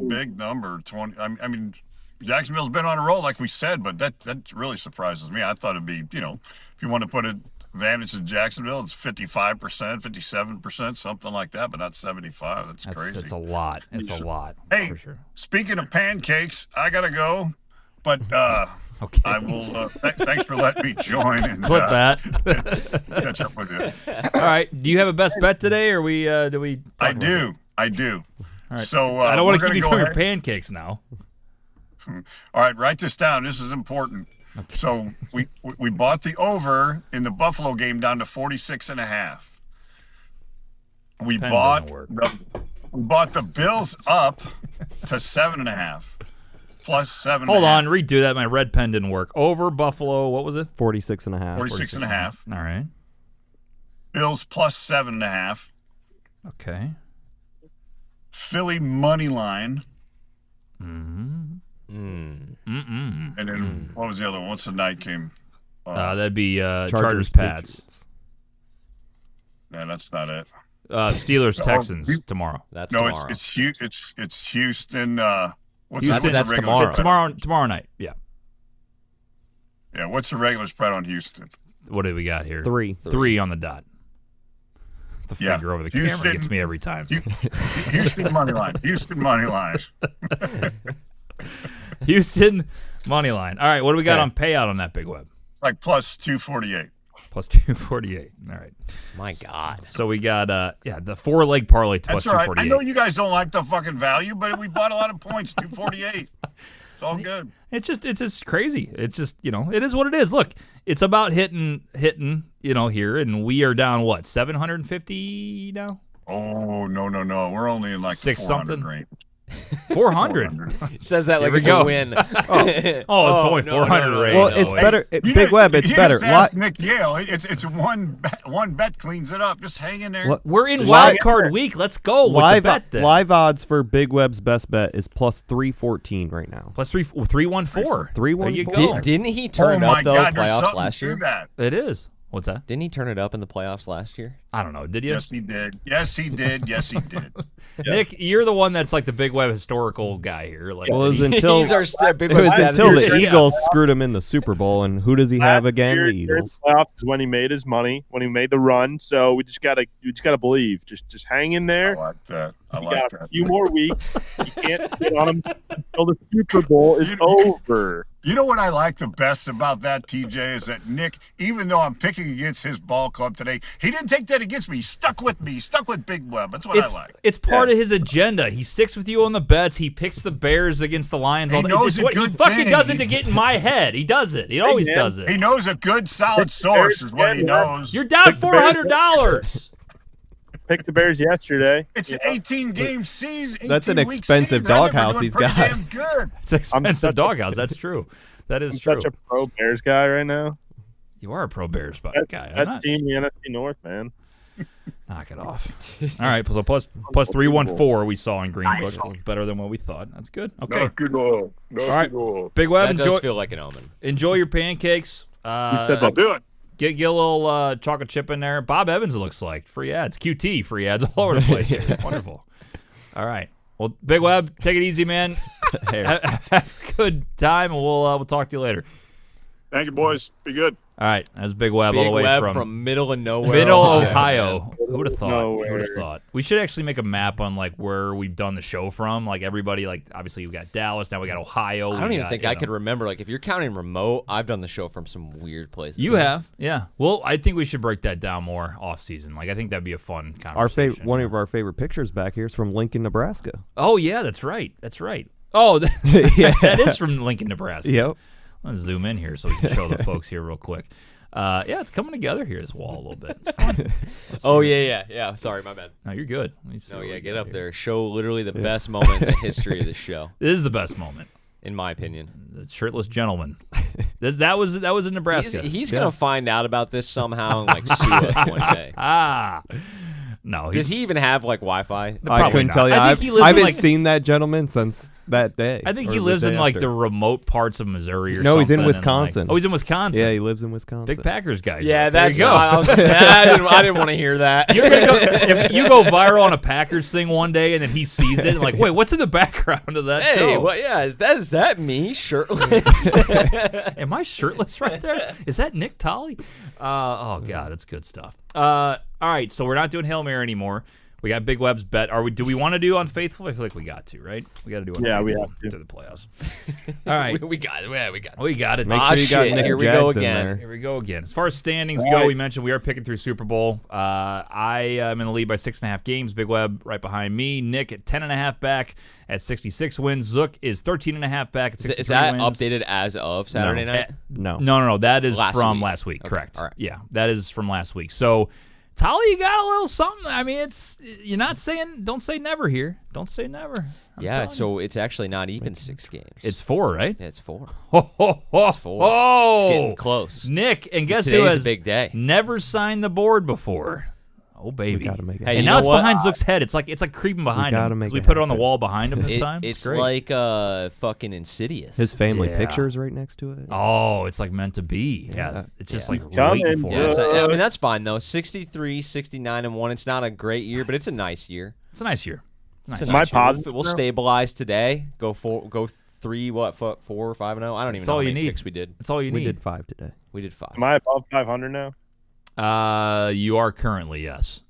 big number. 20. I mean, Jacksonville's been on a roll, like we said, but that really surprises me. I thought it'd be, if you want to put it advantage in Jacksonville, it's 55%, 57%, something like that, but not 75. That's crazy. That's a lot. It's a lot. Hey, for sure. Speaking of pancakes, I gotta go, but okay. I will. Thanks for letting me join and Clip that. catch up with you. All right. Do you have a best bet today, or do we? I do. All right. So I don't want to keep you go from your ahead. pancakes now. All right, write this down. This is important. Okay. So we bought the over in the Buffalo game down to 46.5. We bought the Bills up to 7.5 plus 7. Hold on, redo that. My red pen didn't work. Over Buffalo, what was it? 46.5. 46.5. All right. Bills plus 7.5. Okay. Philly money line. Mm-hmm. And then what was the other one? What's the night game? That'd be Chargers Pats. Yeah, that's not it. Steelers Texans tomorrow. That's tomorrow. It's Houston. That's tomorrow. Tomorrow night. Yeah. Yeah. What's the regular spread on Houston? What do we got here? 3 on the dot. The finger over the camera gets me every time. Houston money line. Houston money line. Houston money line. All right, what do we got on payout on that Big Web? It's like plus 248. Plus 248. All right. My God. So we got the 4-leg parlay plus That's all right. 248. I know you guys don't like the fucking value, but we bought a lot of points. 248. It's all good. It's just crazy. It's just, it is what it is. Look, it's about hitting, here, and we are down, what, 750 now? Oh, no. We're only in like 6 something range. 400. Says that like it's a win. It's only 400 range. Well, it's better. Big Web, it's better. Ask Nick Yale. It's one bet cleans it up. Just hang in there. We're in wild card week. Let's go with the bet then. Live odds for Big Web's best bet is plus 314 right now. Plus 314. 314. There you go. Didn't he turn it up though playoffs last year? It is. What's that? Didn't he turn it up in the playoffs last year? I don't know. Did you? Yes, he did. Yes, he did. Nick, you're the one that's like the Big Web historical guy here. Like, well, it was until He's our Big it Web was until the statistician. Eagles screwed him in the Super Bowl, and who does he have again? The Eagles. Playoffs is when he made his money, when he made the run. So we just gotta believe. Just hang in there. I like that. A few more weeks. You can't get on him until the Super Bowl is over. You know what I like the best about that, TJ, is that Nick, even though I'm picking against his ball club today, he didn't take that against me. He stuck with me. He stuck with Big Web. That's what I like. It's part of his agenda. He sticks with you on the bets. He picks the Bears against the Lions. He knows a he good fucking thing. does it to get in my head. He does it. He always does it. He knows a good, solid source is what he knows. You're down $400. Picked the Bears yesterday. It's an 18-game season. That's an 18-week expensive season. doghouse he's got. Damn good. It's an expensive doghouse. That's true. That is I'm true. such a pro Bears guy right now. You are a pro Bears guy. Best team in the NFC North, man. Knock it off. All right, so plus 314 we saw in Green Book. So it's better than what we thought. That's good. Okay. All right, Big Web, That does feel like an omen. enjoy your pancakes. I'll do it. Get a little chocolate chip in there. Bob Evans, it looks like. Free ads. QT, free ads all over the place. Wonderful. All right. Well, Big Web, take it easy, man. Have a good time, and we'll talk to you later. Thank you, boys. Be good. All right, that's Big Web all the way from middle of nowhere. Middle Ohio. Who would have thought? Nowhere. Who would have thought? We should actually make a map on like where we've done the show from. Like everybody, like obviously we've got Dallas, now we got Ohio. I don't even think I could remember. Like if you're counting remote, I've done the show from some weird places. You have, yeah. Well, I think we should break that down more off season. Like I think that'd be a fun conversation. One of our favorite pictures back here is from Lincoln, Nebraska. Oh yeah, that's right. That's right. Oh, Yeah. that is from Lincoln, Nebraska. Yep. I'm gonna zoom in here so we can show the folks here real quick. Yeah, it's coming together here, this wall a little bit. It's fun. Oh yeah. Sorry, my bad. No, you're good. Let me see No, what yeah, we get got up here. there. Show literally the best moment in the history of the show, This is the best moment. in my opinion. The shirtless gentleman. That was in Nebraska. He's gonna find out about this somehow and like sue us one day. No. Does he even have like Wi-Fi? I couldn't not. tell you. I I think he lives in, haven't like- seen that gentleman since that day. I think or he the lives in day like after. the remote parts of Missouri or something. No, he's in and, Wisconsin. oh, he's in Wisconsin. Yeah, he lives in Wisconsin. Big Packers guy. Yeah, there that's. you go. I didn't want to hear that. You're gonna go, if you go viral on a Packers thing one day and then he sees it and like, wait, what's in the background of that Hey, show? what? Yeah, is that me shirtless? Am I shirtless right there? Is that Nick Tolley? Oh God, it's good stuff. All right, so we're not doing Hail Mary anymore. We got Big Web's bet. Do we want to do Unfaithful? I feel like we got to, right? We got to do Unfaithful. Yeah, we have to. To the playoffs. All right. we got it. Yeah, we got it. We got it. Make Ah, sure you got shit, Nick here we Jags go in again. there. Here we go again. As far as standings go, we mentioned we are picking through Super Bowl. I am in the lead by 6.5 games. Big Web right behind me. Nick at 10.5 back at 66 wins. Zook is 13.5 back at 63 Is that wins. updated as of Saturday night? No. No. That is from week. last week. Okay, Correct. all right. Yeah, that is from last week. So, Tolly, you got a little something. I mean, you're not saying. Don't say never here. Don't say never. I'm Yeah, telling so you. it's actually not even 6 games. It's 4, right? Yeah, it's 4. It's 4. It's 4. It's getting close. Nick, and guess who Today's has a big day. never signed the board before? Oh baby, gotta make it Hey, and you now know it's what? behind Zook's head. It's like creeping behind gotta him. make 'Cause we it put it on the happen. wall behind him this time. It's great. like fucking Insidious. His family Yeah. picture's right next to it. Oh, it's like meant to be. Yeah, it's just like Coming, waiting for yeah. it. I mean, that's fine, though. 63, 69, and 1. It's not a great year, but it's a nice year. It's a nice year. Nice. It's a Am I nice year. positive We'll now? stabilize today. Go 3, 4 or 5 and 0. I don't even That's know all how you many need. picks we did. That's all you We need. did 5 today. We did 5. Am I above 500 now? You are currently yes.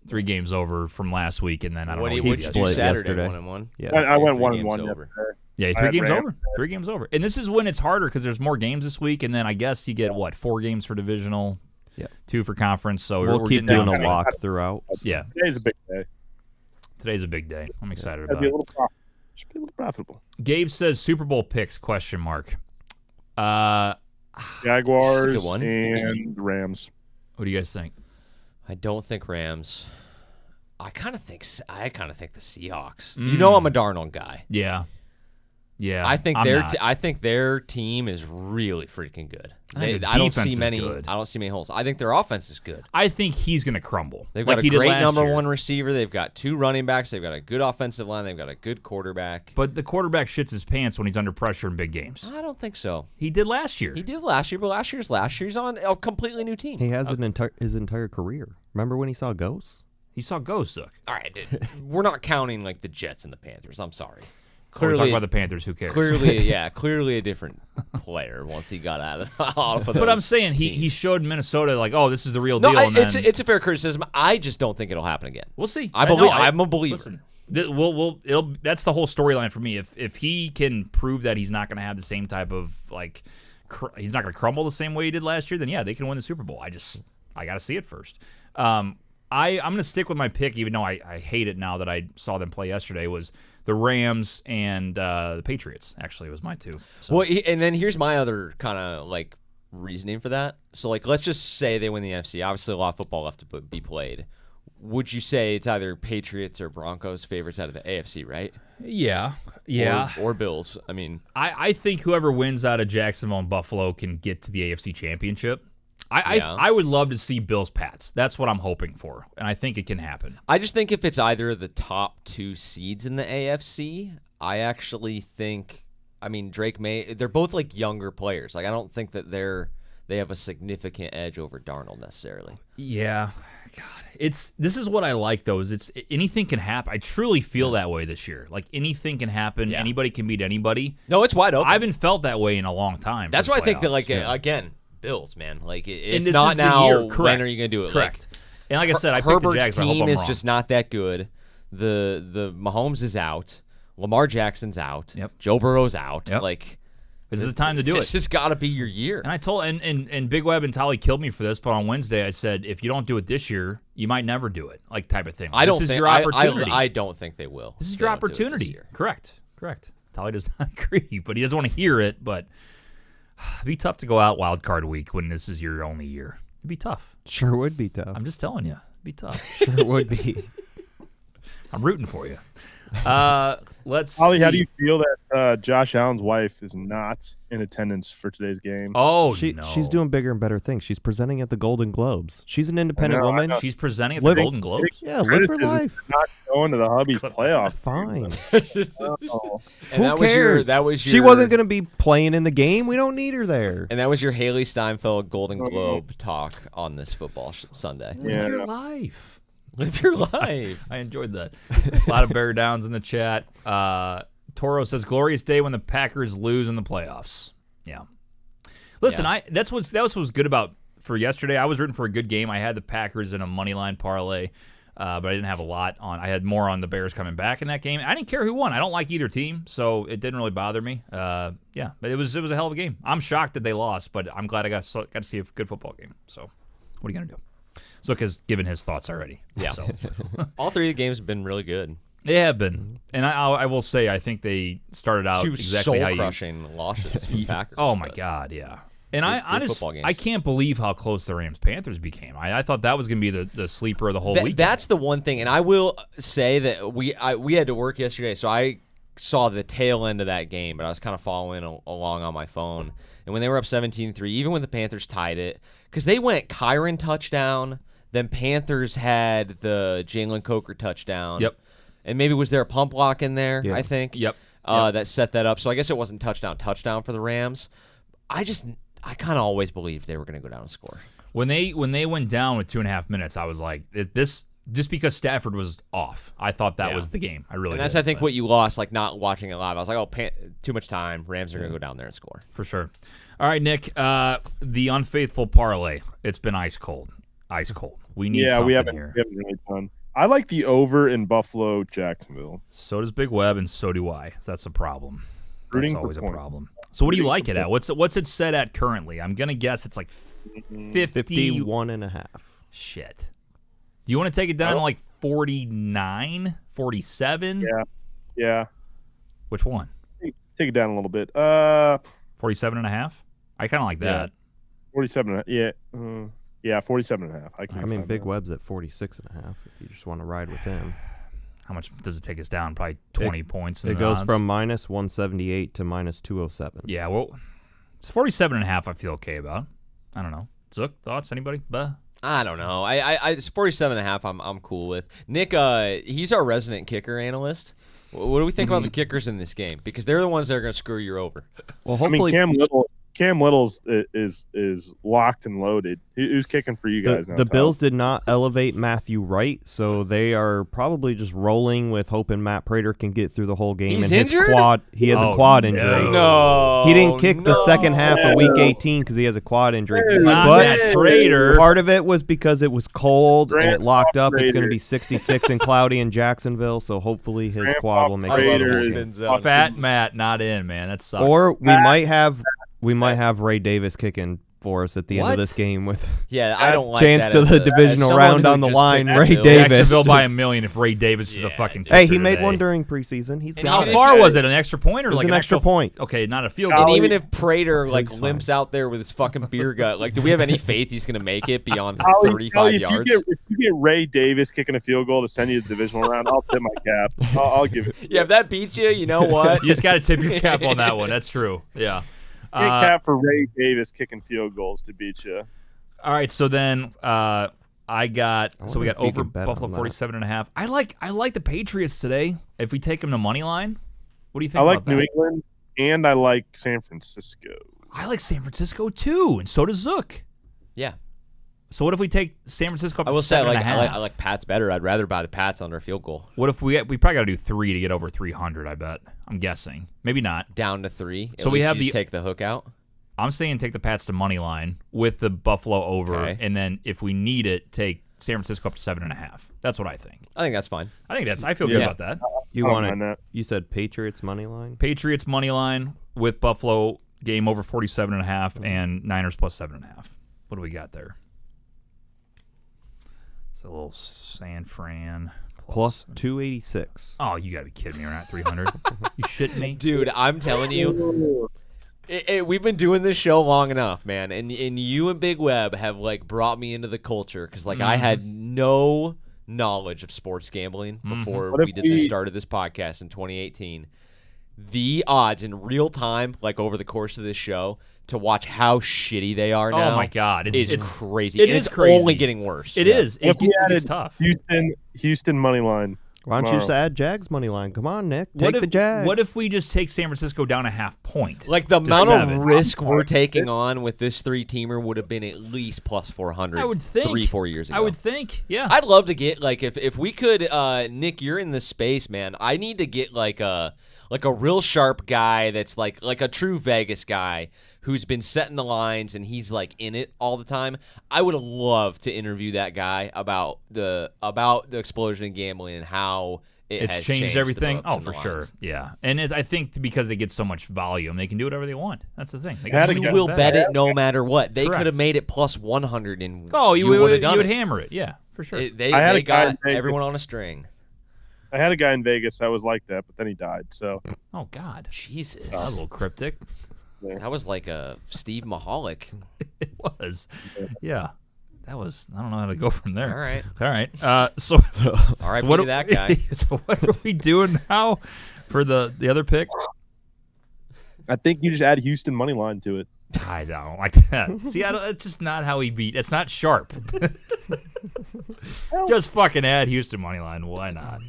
3 games over from last week, and then I don't What know did what you you do split Saturday? yesterday. 1-1. Yeah. I went 3 games 1-1 over. yesterday. Yeah, I 3 had games Rams. over. 3 games over. And this is when it's harder because there's more games this week, and then I guess you get, 4 games for divisional, Yeah. 2 for conference. So We'll we're keep getting doing down a to- lock throughout. Yeah, Today's a big day. today's a big day. I'm excited Gotta about be a it. little profitable. Should be a little profitable. Gabe says Super Bowl picks, question mark. Jaguars That's a good one. and Rams. What do you guys think? I don't think Rams. I kind of think the Seahawks. You know, I'm a Darnold guy. Yeah. Yeah. I think I'm not. I think their team is really freaking good. I think their I don't defense see is many. good. I don't see many holes. I think their offense is good. I think he's going to crumble. They've like got he a did great last number year. 1 receiver. They've got 2 running backs. They've got a good offensive line. They've got a good quarterback. But the quarterback shits his pants when he's under pressure in big games. I don't think so. He did last year. He did last year, but last year's on a completely new team. He has his entire career. Remember when he saw ghosts? He saw ghosts, Zook. All right, dude. We're not counting like the Jets and the Panthers. I'm sorry. We're talking about the Panthers. Who cares? Clearly a different player once he got out of off of those. But I'm saying he showed Minnesota like, oh, this is the real no, deal. And it's then, it's a fair criticism. I just don't think it'll happen again. we'll see. I'm a believer. Listen, that's the whole storyline for me. If he can prove that he's not going to have the same type of like, he's not going to crumble the same way he did last year, then yeah, they can win the Super Bowl. I got to see it first. I'm going to stick with my pick, even though I hate it now that I saw them play yesterday, was the Rams and the Patriots, actually, was my two. So. Well, and then here's my other kind of, like, reasoning for that. So, like, let's just say they win the NFC. Obviously, a lot of football left to be played. Would you say it's either Patriots or Broncos favorites out of the AFC, right? Yeah. Or Bills. I mean, I think whoever wins out of Jacksonville and Buffalo can get to the AFC Championship. I would love to see Bills Pats. That's what I'm hoping for, and I think it can happen. I just think if it's either of the top 2 seeds in the AFC, I actually think, I mean, Drake May, they're both like younger players. Like, I don't think that they have a significant edge over Darnold necessarily. Yeah. God, this is what I like though. Is anything can happen. I truly feel that way this year. Like anything can happen. Yeah. Anybody can beat anybody. No, it's wide open. I haven't felt that way in a long time. That's why I think that, like, again, Bills, man. Like, if not now, when are you going to do it? Correct. And like I said, I picked Herbert's the Jags. team is just not that good. The Mahomes is out. Lamar Jackson's out. Yep. Joe Burrow's out. Yep. Like, this is the time to do it. It's just got to be your year. And I told and Big Web and Tolly killed me for this, but on Wednesday I said if you don't do it this year, you might never do it, like type of thing. This is your opportunity. I don't think they will. This is your opportunity. Correct. Tolly does not agree, but he doesn't want to hear it. But it'd be tough to go out wild card week when this is your only year. It'd be tough. Sure would be tough. I'm just telling you, it'd be tough. Sure would be. I'm rooting for you. Let's Ollie, see. how do you feel that Josh Allen's wife is not in attendance for today's game? Oh, she's doing bigger and better things. She's presenting at the Golden Globes. She's an independent woman. She's presenting at the Golden Globes. Yeah, live her life. Not going to the hubby's playoff. Fine. And Who cares? She wasn't going to be playing in the game. We don't need her there. And that was your Haley Steinfeld Golden Globe talk on this football Sunday. Live your life. Live your life. I enjoyed that. A lot of bear downs in the chat. Toro says, glorious day when the Packers lose in the playoffs. Yeah. Listen, that was good about for yesterday. I was rooting for a good game. I had the Packers in a money line parlay, but I didn't have a lot on. I had more on the Bears coming back in that game. I didn't care who won. I don't like either team, so it didn't really bother me. But it was a hell of a game. I'm shocked that they lost, but I'm glad I got to see a good football game. So what are you going to do? Zook has given his thoughts already. Yeah. So. All 3 of the games have been really good. They have been. And I will say, I think they started out exactly how you... soul-crushing losses for the Packers. Oh, my God, yeah. And I can't believe how close the Rams-Panthers became. I thought that was going to be the sleeper of the whole week. That's the one thing. And I will say that we had to work yesterday, so I saw the tail end of that game, but I was kind of following along on my phone. And when they were up 17-3, even when the Panthers tied it, because they went Kyron touchdown, then Panthers had the Jalen Coker touchdown. Yep. And maybe was there a pump block in there, I think? Yep. That set that up. So I guess it wasn't touchdown for the Rams. I kind of always believed they were going to go down and score. When they went down with 2.5 minutes, I was like, this just because Stafford was off. I thought that was the game. I really And that's, did, I think, what you lost, like not watching it live. I was like, too much time. Rams are going to go down there and score. For sure. All right, Nick, the unfaithful parlay. It's been ice cold. Ice cold. We need something we haven't here. really done. I like the over in Buffalo, Jacksonville. So does Big Web, and so do I. That's a problem. Rooting That's always for a problem. So what do you like it at? What's it set at currently? I'm gonna guess it's like 51.5. Shit. Do you want to take it down to like 49, 47? Yeah. Which one? Take it down a little bit. 47.5. I kind of like that. 47. Yeah. Yeah, 47.5. I mean, Big Web's at 46.5. If you just want to ride with him. How much does it take us down? Probably 20 points. It goes from minus 178 to minus 207. Yeah, well, it's 47.5. I feel okay about. I don't know. Zook, thoughts? Anybody? I don't know. It's 47.5. I'm cool with. Nick, he's our resident kicker analyst. What do we think about the kickers in this game? Because they're the ones that are going to screw you over. Well, hopefully, Cam Little's is locked and loaded. Who's kicking for you guys now? The Bills did not elevate Matthew Wright, so they are probably just rolling with hoping Matt Prater can get through the whole game. He's and injured? He has a quad injury. No. He didn't kick the second half of Week 18 because he has a quad injury. Not Matt Prater. Part of it was because it was cold and it locked up. It's going to be 66 and cloudy in Jacksonville, so hopefully his quad will make it. Fat Matt not in, man. That sucks. Or we might have Ray Davis kicking for us at the end of this game with I don't like chance that to as the divisional round on the line. Ray Davis. Jacksonville by $1 million if Ray Davis is the fucking. Hey, he made one during preseason. He's got How far was it? An extra point or it was like an extra point? Okay, not a field goal. And even if Prater limps out there with his fucking beer gut, do we have any faith he's gonna make it beyond 35 yards? If you get Ray Davis kicking a field goal to send you to the divisional round, I'll tip my cap. I'll give it. Yeah, if that beats you, you know what? You just got to tip your cap on that one. That's true. Yeah. Cap for Ray Davis kicking field goals to beat you. All right, so then we got over Buffalo 47.5. I like the Patriots today. If we take them to money line, what do you think? I like about that? New England and I like San Francisco. I like San Francisco too, and so does Zook. Yeah. So what if we take San Francisco up to I will say $7.5? I like Pats better. I'd rather buy the Pats on their field goal. What if we probably got to do 3 to get over 300? I bet. I'm guessing. Maybe not. Down to 3. So we have just take the hook out. I'm saying take the Pats to money line with the Buffalo over, and then if we need it, take San Francisco up to 7.5. That's what I think. I think that's fine. I feel good about that. You want it? You said Patriots money line. Patriots money line with Buffalo game over 47.5 and Niners plus 7.5. What do we got there? It's a little San Fran plus 286. Oh, you gotta be kidding me! We're not 300. You shitting me, dude? I'm telling you. We've been doing this show long enough, man, and you and Big Web have brought me into the culture because I had no knowledge of sports gambling before we did the start of this podcast in 2018. The odds in real time, over the course of this show, to watch how shitty they are now. Oh my God, it's crazy. It's crazy. Only getting worse. It is. It's tough. Houston money line. Why don't you just add Jags money line? Come on, Nick. Take the Jags. What if we just take San Francisco down a half point? The amount of risk we're taking on with this 3-teamer would have been at least plus 400. I would think 3-4 years ago. I would think, yeah. I'd love to get if we could, Nick, you're in this space, man. I need to get a real sharp guy that's like a true Vegas guy who's been setting the lines and he's in it all the time. I would love to interview that guy about the explosion in gambling and how it's has changed everything. Oh, for sure. Yeah. And I think because they get so much volume, they can do whatever they want. That's the thing. You will bet it no matter what. They could have made it plus 100 and you would hammer it. Yeah, for sure. They got everyone on a string. I had a guy in Vegas that was like that, but then he died. So. Oh God, Jesus, that's a little cryptic. That was like a Steve Mahalik. It was. Yeah. That was. I don't know how to go from there. All right. So all right. So what that guy? So what are we doing now for the other pick? I think you just add Houston money line to it. I don't like that. See, it's just not how he beat. It's not sharp. Just fucking add Houston money line. Why not?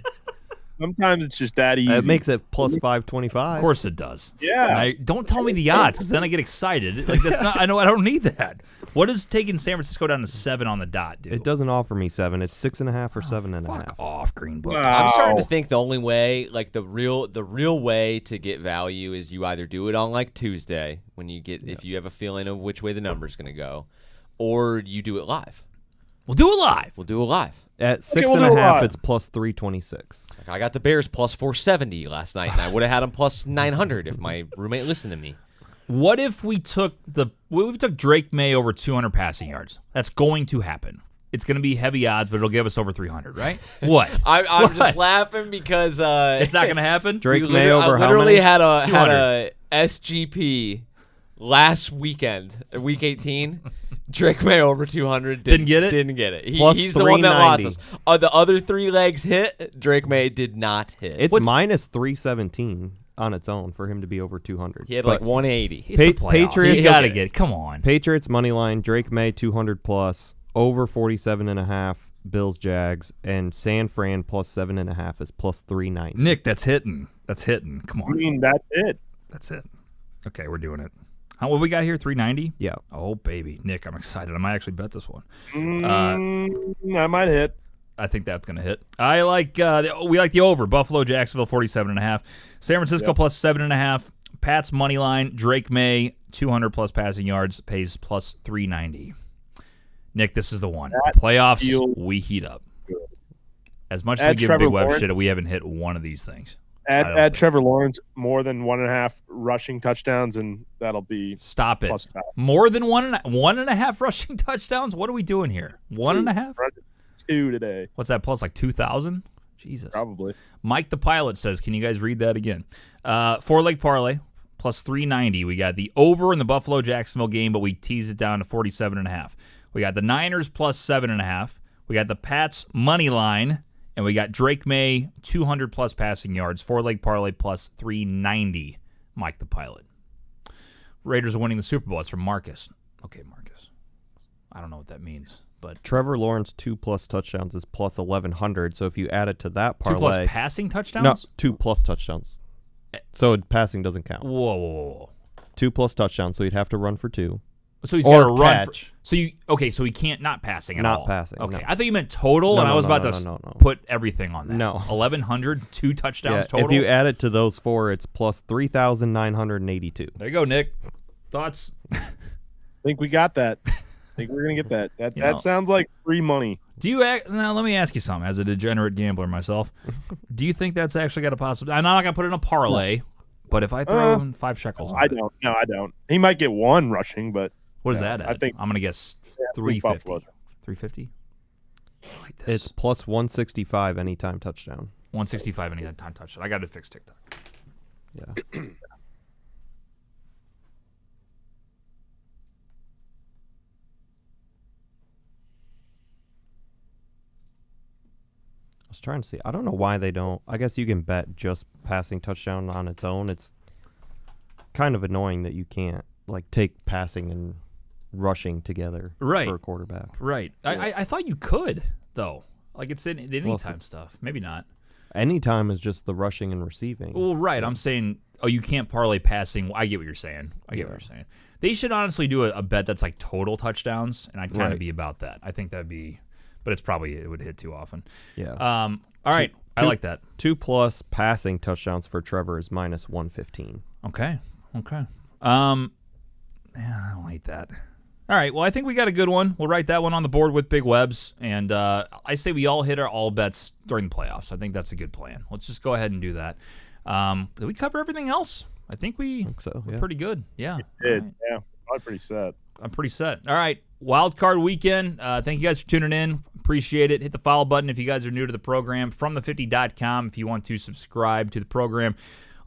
Sometimes it's just that easy. It makes it plus 525. Of course it does. Yeah. Don't tell me the odds, because then I get excited. That's not. I know I don't need that. What is taking San Francisco down to 7 on the dot, dude? It doesn't offer me 7. It's 6.5 or 7.5. Fuck off, Green Book. I'm starting to think the only way, the real way to get value is you either do it on Tuesday when you get if you have a feeling of which way the number's going to go, or you do it live. We'll do it live. At 6.5, it's plus 326. I got the Bears plus 470 last night, and I would have had them plus 900 if my roommate listened to me. What if we took Drake May over 200 passing yards? That's going to happen. It's going to be heavy odds, but it'll give us over 300, right? What? I'm just laughing because it's not going to happen. Drake May over how many? Had a SGP last weekend, week 18. Drake May over 200. Didn't get it? Didn't get it. He's the one that lost us. The other 3 legs hit. Drake May did not hit. It's minus 317 on its own for him to be over 200. He had 180. Patriots. You got to get it. Come on. Patriots money line. Drake May 200 plus. Over 47.5. Bills Jags and San Fran plus 7.5 is plus 390. Nick, that's hitting. Come on. I mean, that's it. That's it. Okay, we're doing it. What we got here? 390? Yeah. Oh, baby. Nick, I'm excited. I might actually bet this one. I might hit. I think that's going to hit. I like we like the over. Buffalo, Jacksonville, 47.5. San Francisco plus 7.5. Pats money line. Drake May, 200 plus passing yards, pays plus 390. Nick, this is the one. Playoffs, we heat up. As much as we give Big Web shit, we haven't hit one of these things. Add Trevor Lawrence more than 1.5 rushing touchdowns, and that'll be stop it. More than 1.5 rushing touchdowns. What are we doing here? 1.5. 2 today. What's that? Plus like 2,000. Jesus. Probably. Mike the Pilot says, can you guys read that again? 4-leg parlay plus 390. We got the over in the Buffalo-Jacksonville game, but we tease it down to 47.5. We got the Niners plus 7.5. We got the Pats money line, and we got Drake May 200 plus passing yards. 4-leg parlay plus 390. Mike the Pilot. Raiders are winning the Super Bowl. It's from Marcus. Okay, Marcus. I don't know what that means. But Trevor Lawrence 2+ touchdowns is plus 1,100. So if you add it to that parlay, 2+ passing touchdowns? No, 2+ touchdowns. So passing doesn't count. Whoa. 2+ touchdowns. So he'd have to run for 2. So he's got to run. Catch. So he can't not passing at all. Not passing. Okay, no. I thought you meant total, and I was about to put everything on that. No, 1,100, 2 touchdowns total. If you add it to those 4, it's plus 3,982. There you go, Nick. Thoughts? I think we got that. I think we're gonna get that. That sounds like free money. Do you now? Let me ask you something. As a degenerate gambler myself, do you think that's actually got a possibility? I'm not gonna put in a parlay, but if I throw in 5 shekels, I don't. No, I don't. He might get 1 rushing, but what is that? I think I'm gonna guess 350. 350. Like it's plus 165 anytime touchdown. 165 anytime touchdown. I got to fix TikTok. Yeah. I was trying to see. I don't know why they don't. I guess you can bet just passing touchdown on its own. It's kind of annoying that you can't take passing and rushing together for a quarterback. Right. Yeah. I thought you could though. It's in anytime stuff. Maybe not. Anytime is just the rushing and receiving. Well, right. I'm saying, you can't parlay passing. I get what you're saying. They should honestly do a bet that's like total touchdowns, and I'd kind of be about that. I think that'd be. But it would hit too often. Yeah. All right. I like that. 2+ passing touchdowns for Trevor is minus 115. Okay. Yeah, I don't like that. All right. Well, I think we got a good one. We'll write that one on the board with Big Webs. And I say we all hit our all bets during the playoffs. I think that's a good plan. Let's just go ahead and do that. Did we cover everything else? I think we're pretty good. Yeah. You did. Right. Yeah. I'm pretty set. All right. Wild Card Weekend. Thank you guys for tuning in. Appreciate it. Hit the follow button if you guys are new to the program. From the50.com if you want to subscribe to the program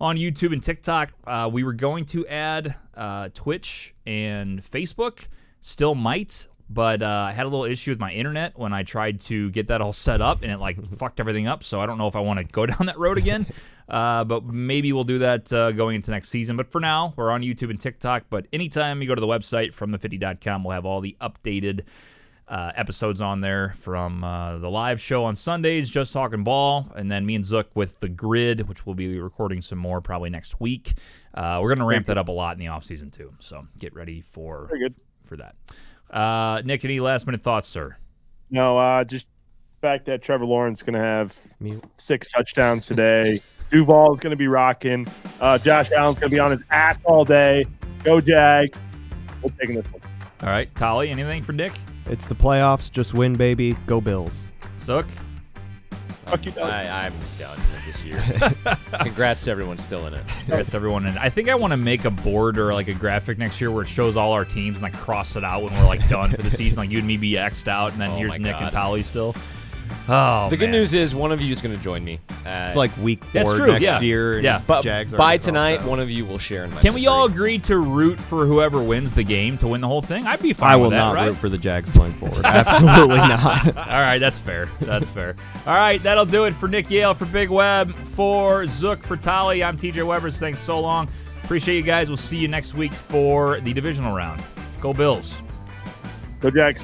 on YouTube and TikTok. We were going to add Twitch and Facebook. Still might, but I had a little issue with my internet when I tried to get that all set up, and it fucked everything up. So I don't know if I want to go down that road again. But maybe we'll do that going into next season. But for now, we're on YouTube and TikTok. But anytime you go to the website from the50.com, we'll have all the updated episodes on there from the live show on Sundays, Just Talking Ball, and then me and Zook with The Grid, which we'll be recording some more probably next week. We're going to ramp that up a lot in the offseason too, so get ready for that. Nick, any last-minute thoughts, sir? No, just the fact that Trevor Lawrence is going to have 6 touchdowns today. Duval's going to be rocking. Josh Allen's going to be on his ass all day. Go Jags. We're taking this one. All right, Tolly, anything for Nick? It's the playoffs. Just win, baby. Go Bills. Zook? Fuck you, Bills. I'm done with this year. Congrats to everyone still in it. Congrats to everyone in it. I think I want to make a board or a graphic next year where it shows all our teams and cross it out when we're done for the season. You and me be X'd out, and then here's Nick and Tolly still. Oh, the good news is one of you is going to join me. It's week 4 next year. And but Jags by tonight, one of you will share in my Can we all agree to root for whoever wins the game to win the whole thing? I'd be fine with that, I will not root for the Jags going forward. Absolutely not. All right, that's fair. All right, that'll do it for Nick Yale, for Big Web, for Zook, for Tolly. I'm TJ Weber. Thanks so long. Appreciate you guys. We'll see you next week for the divisional round. Go Bills. Go Jags.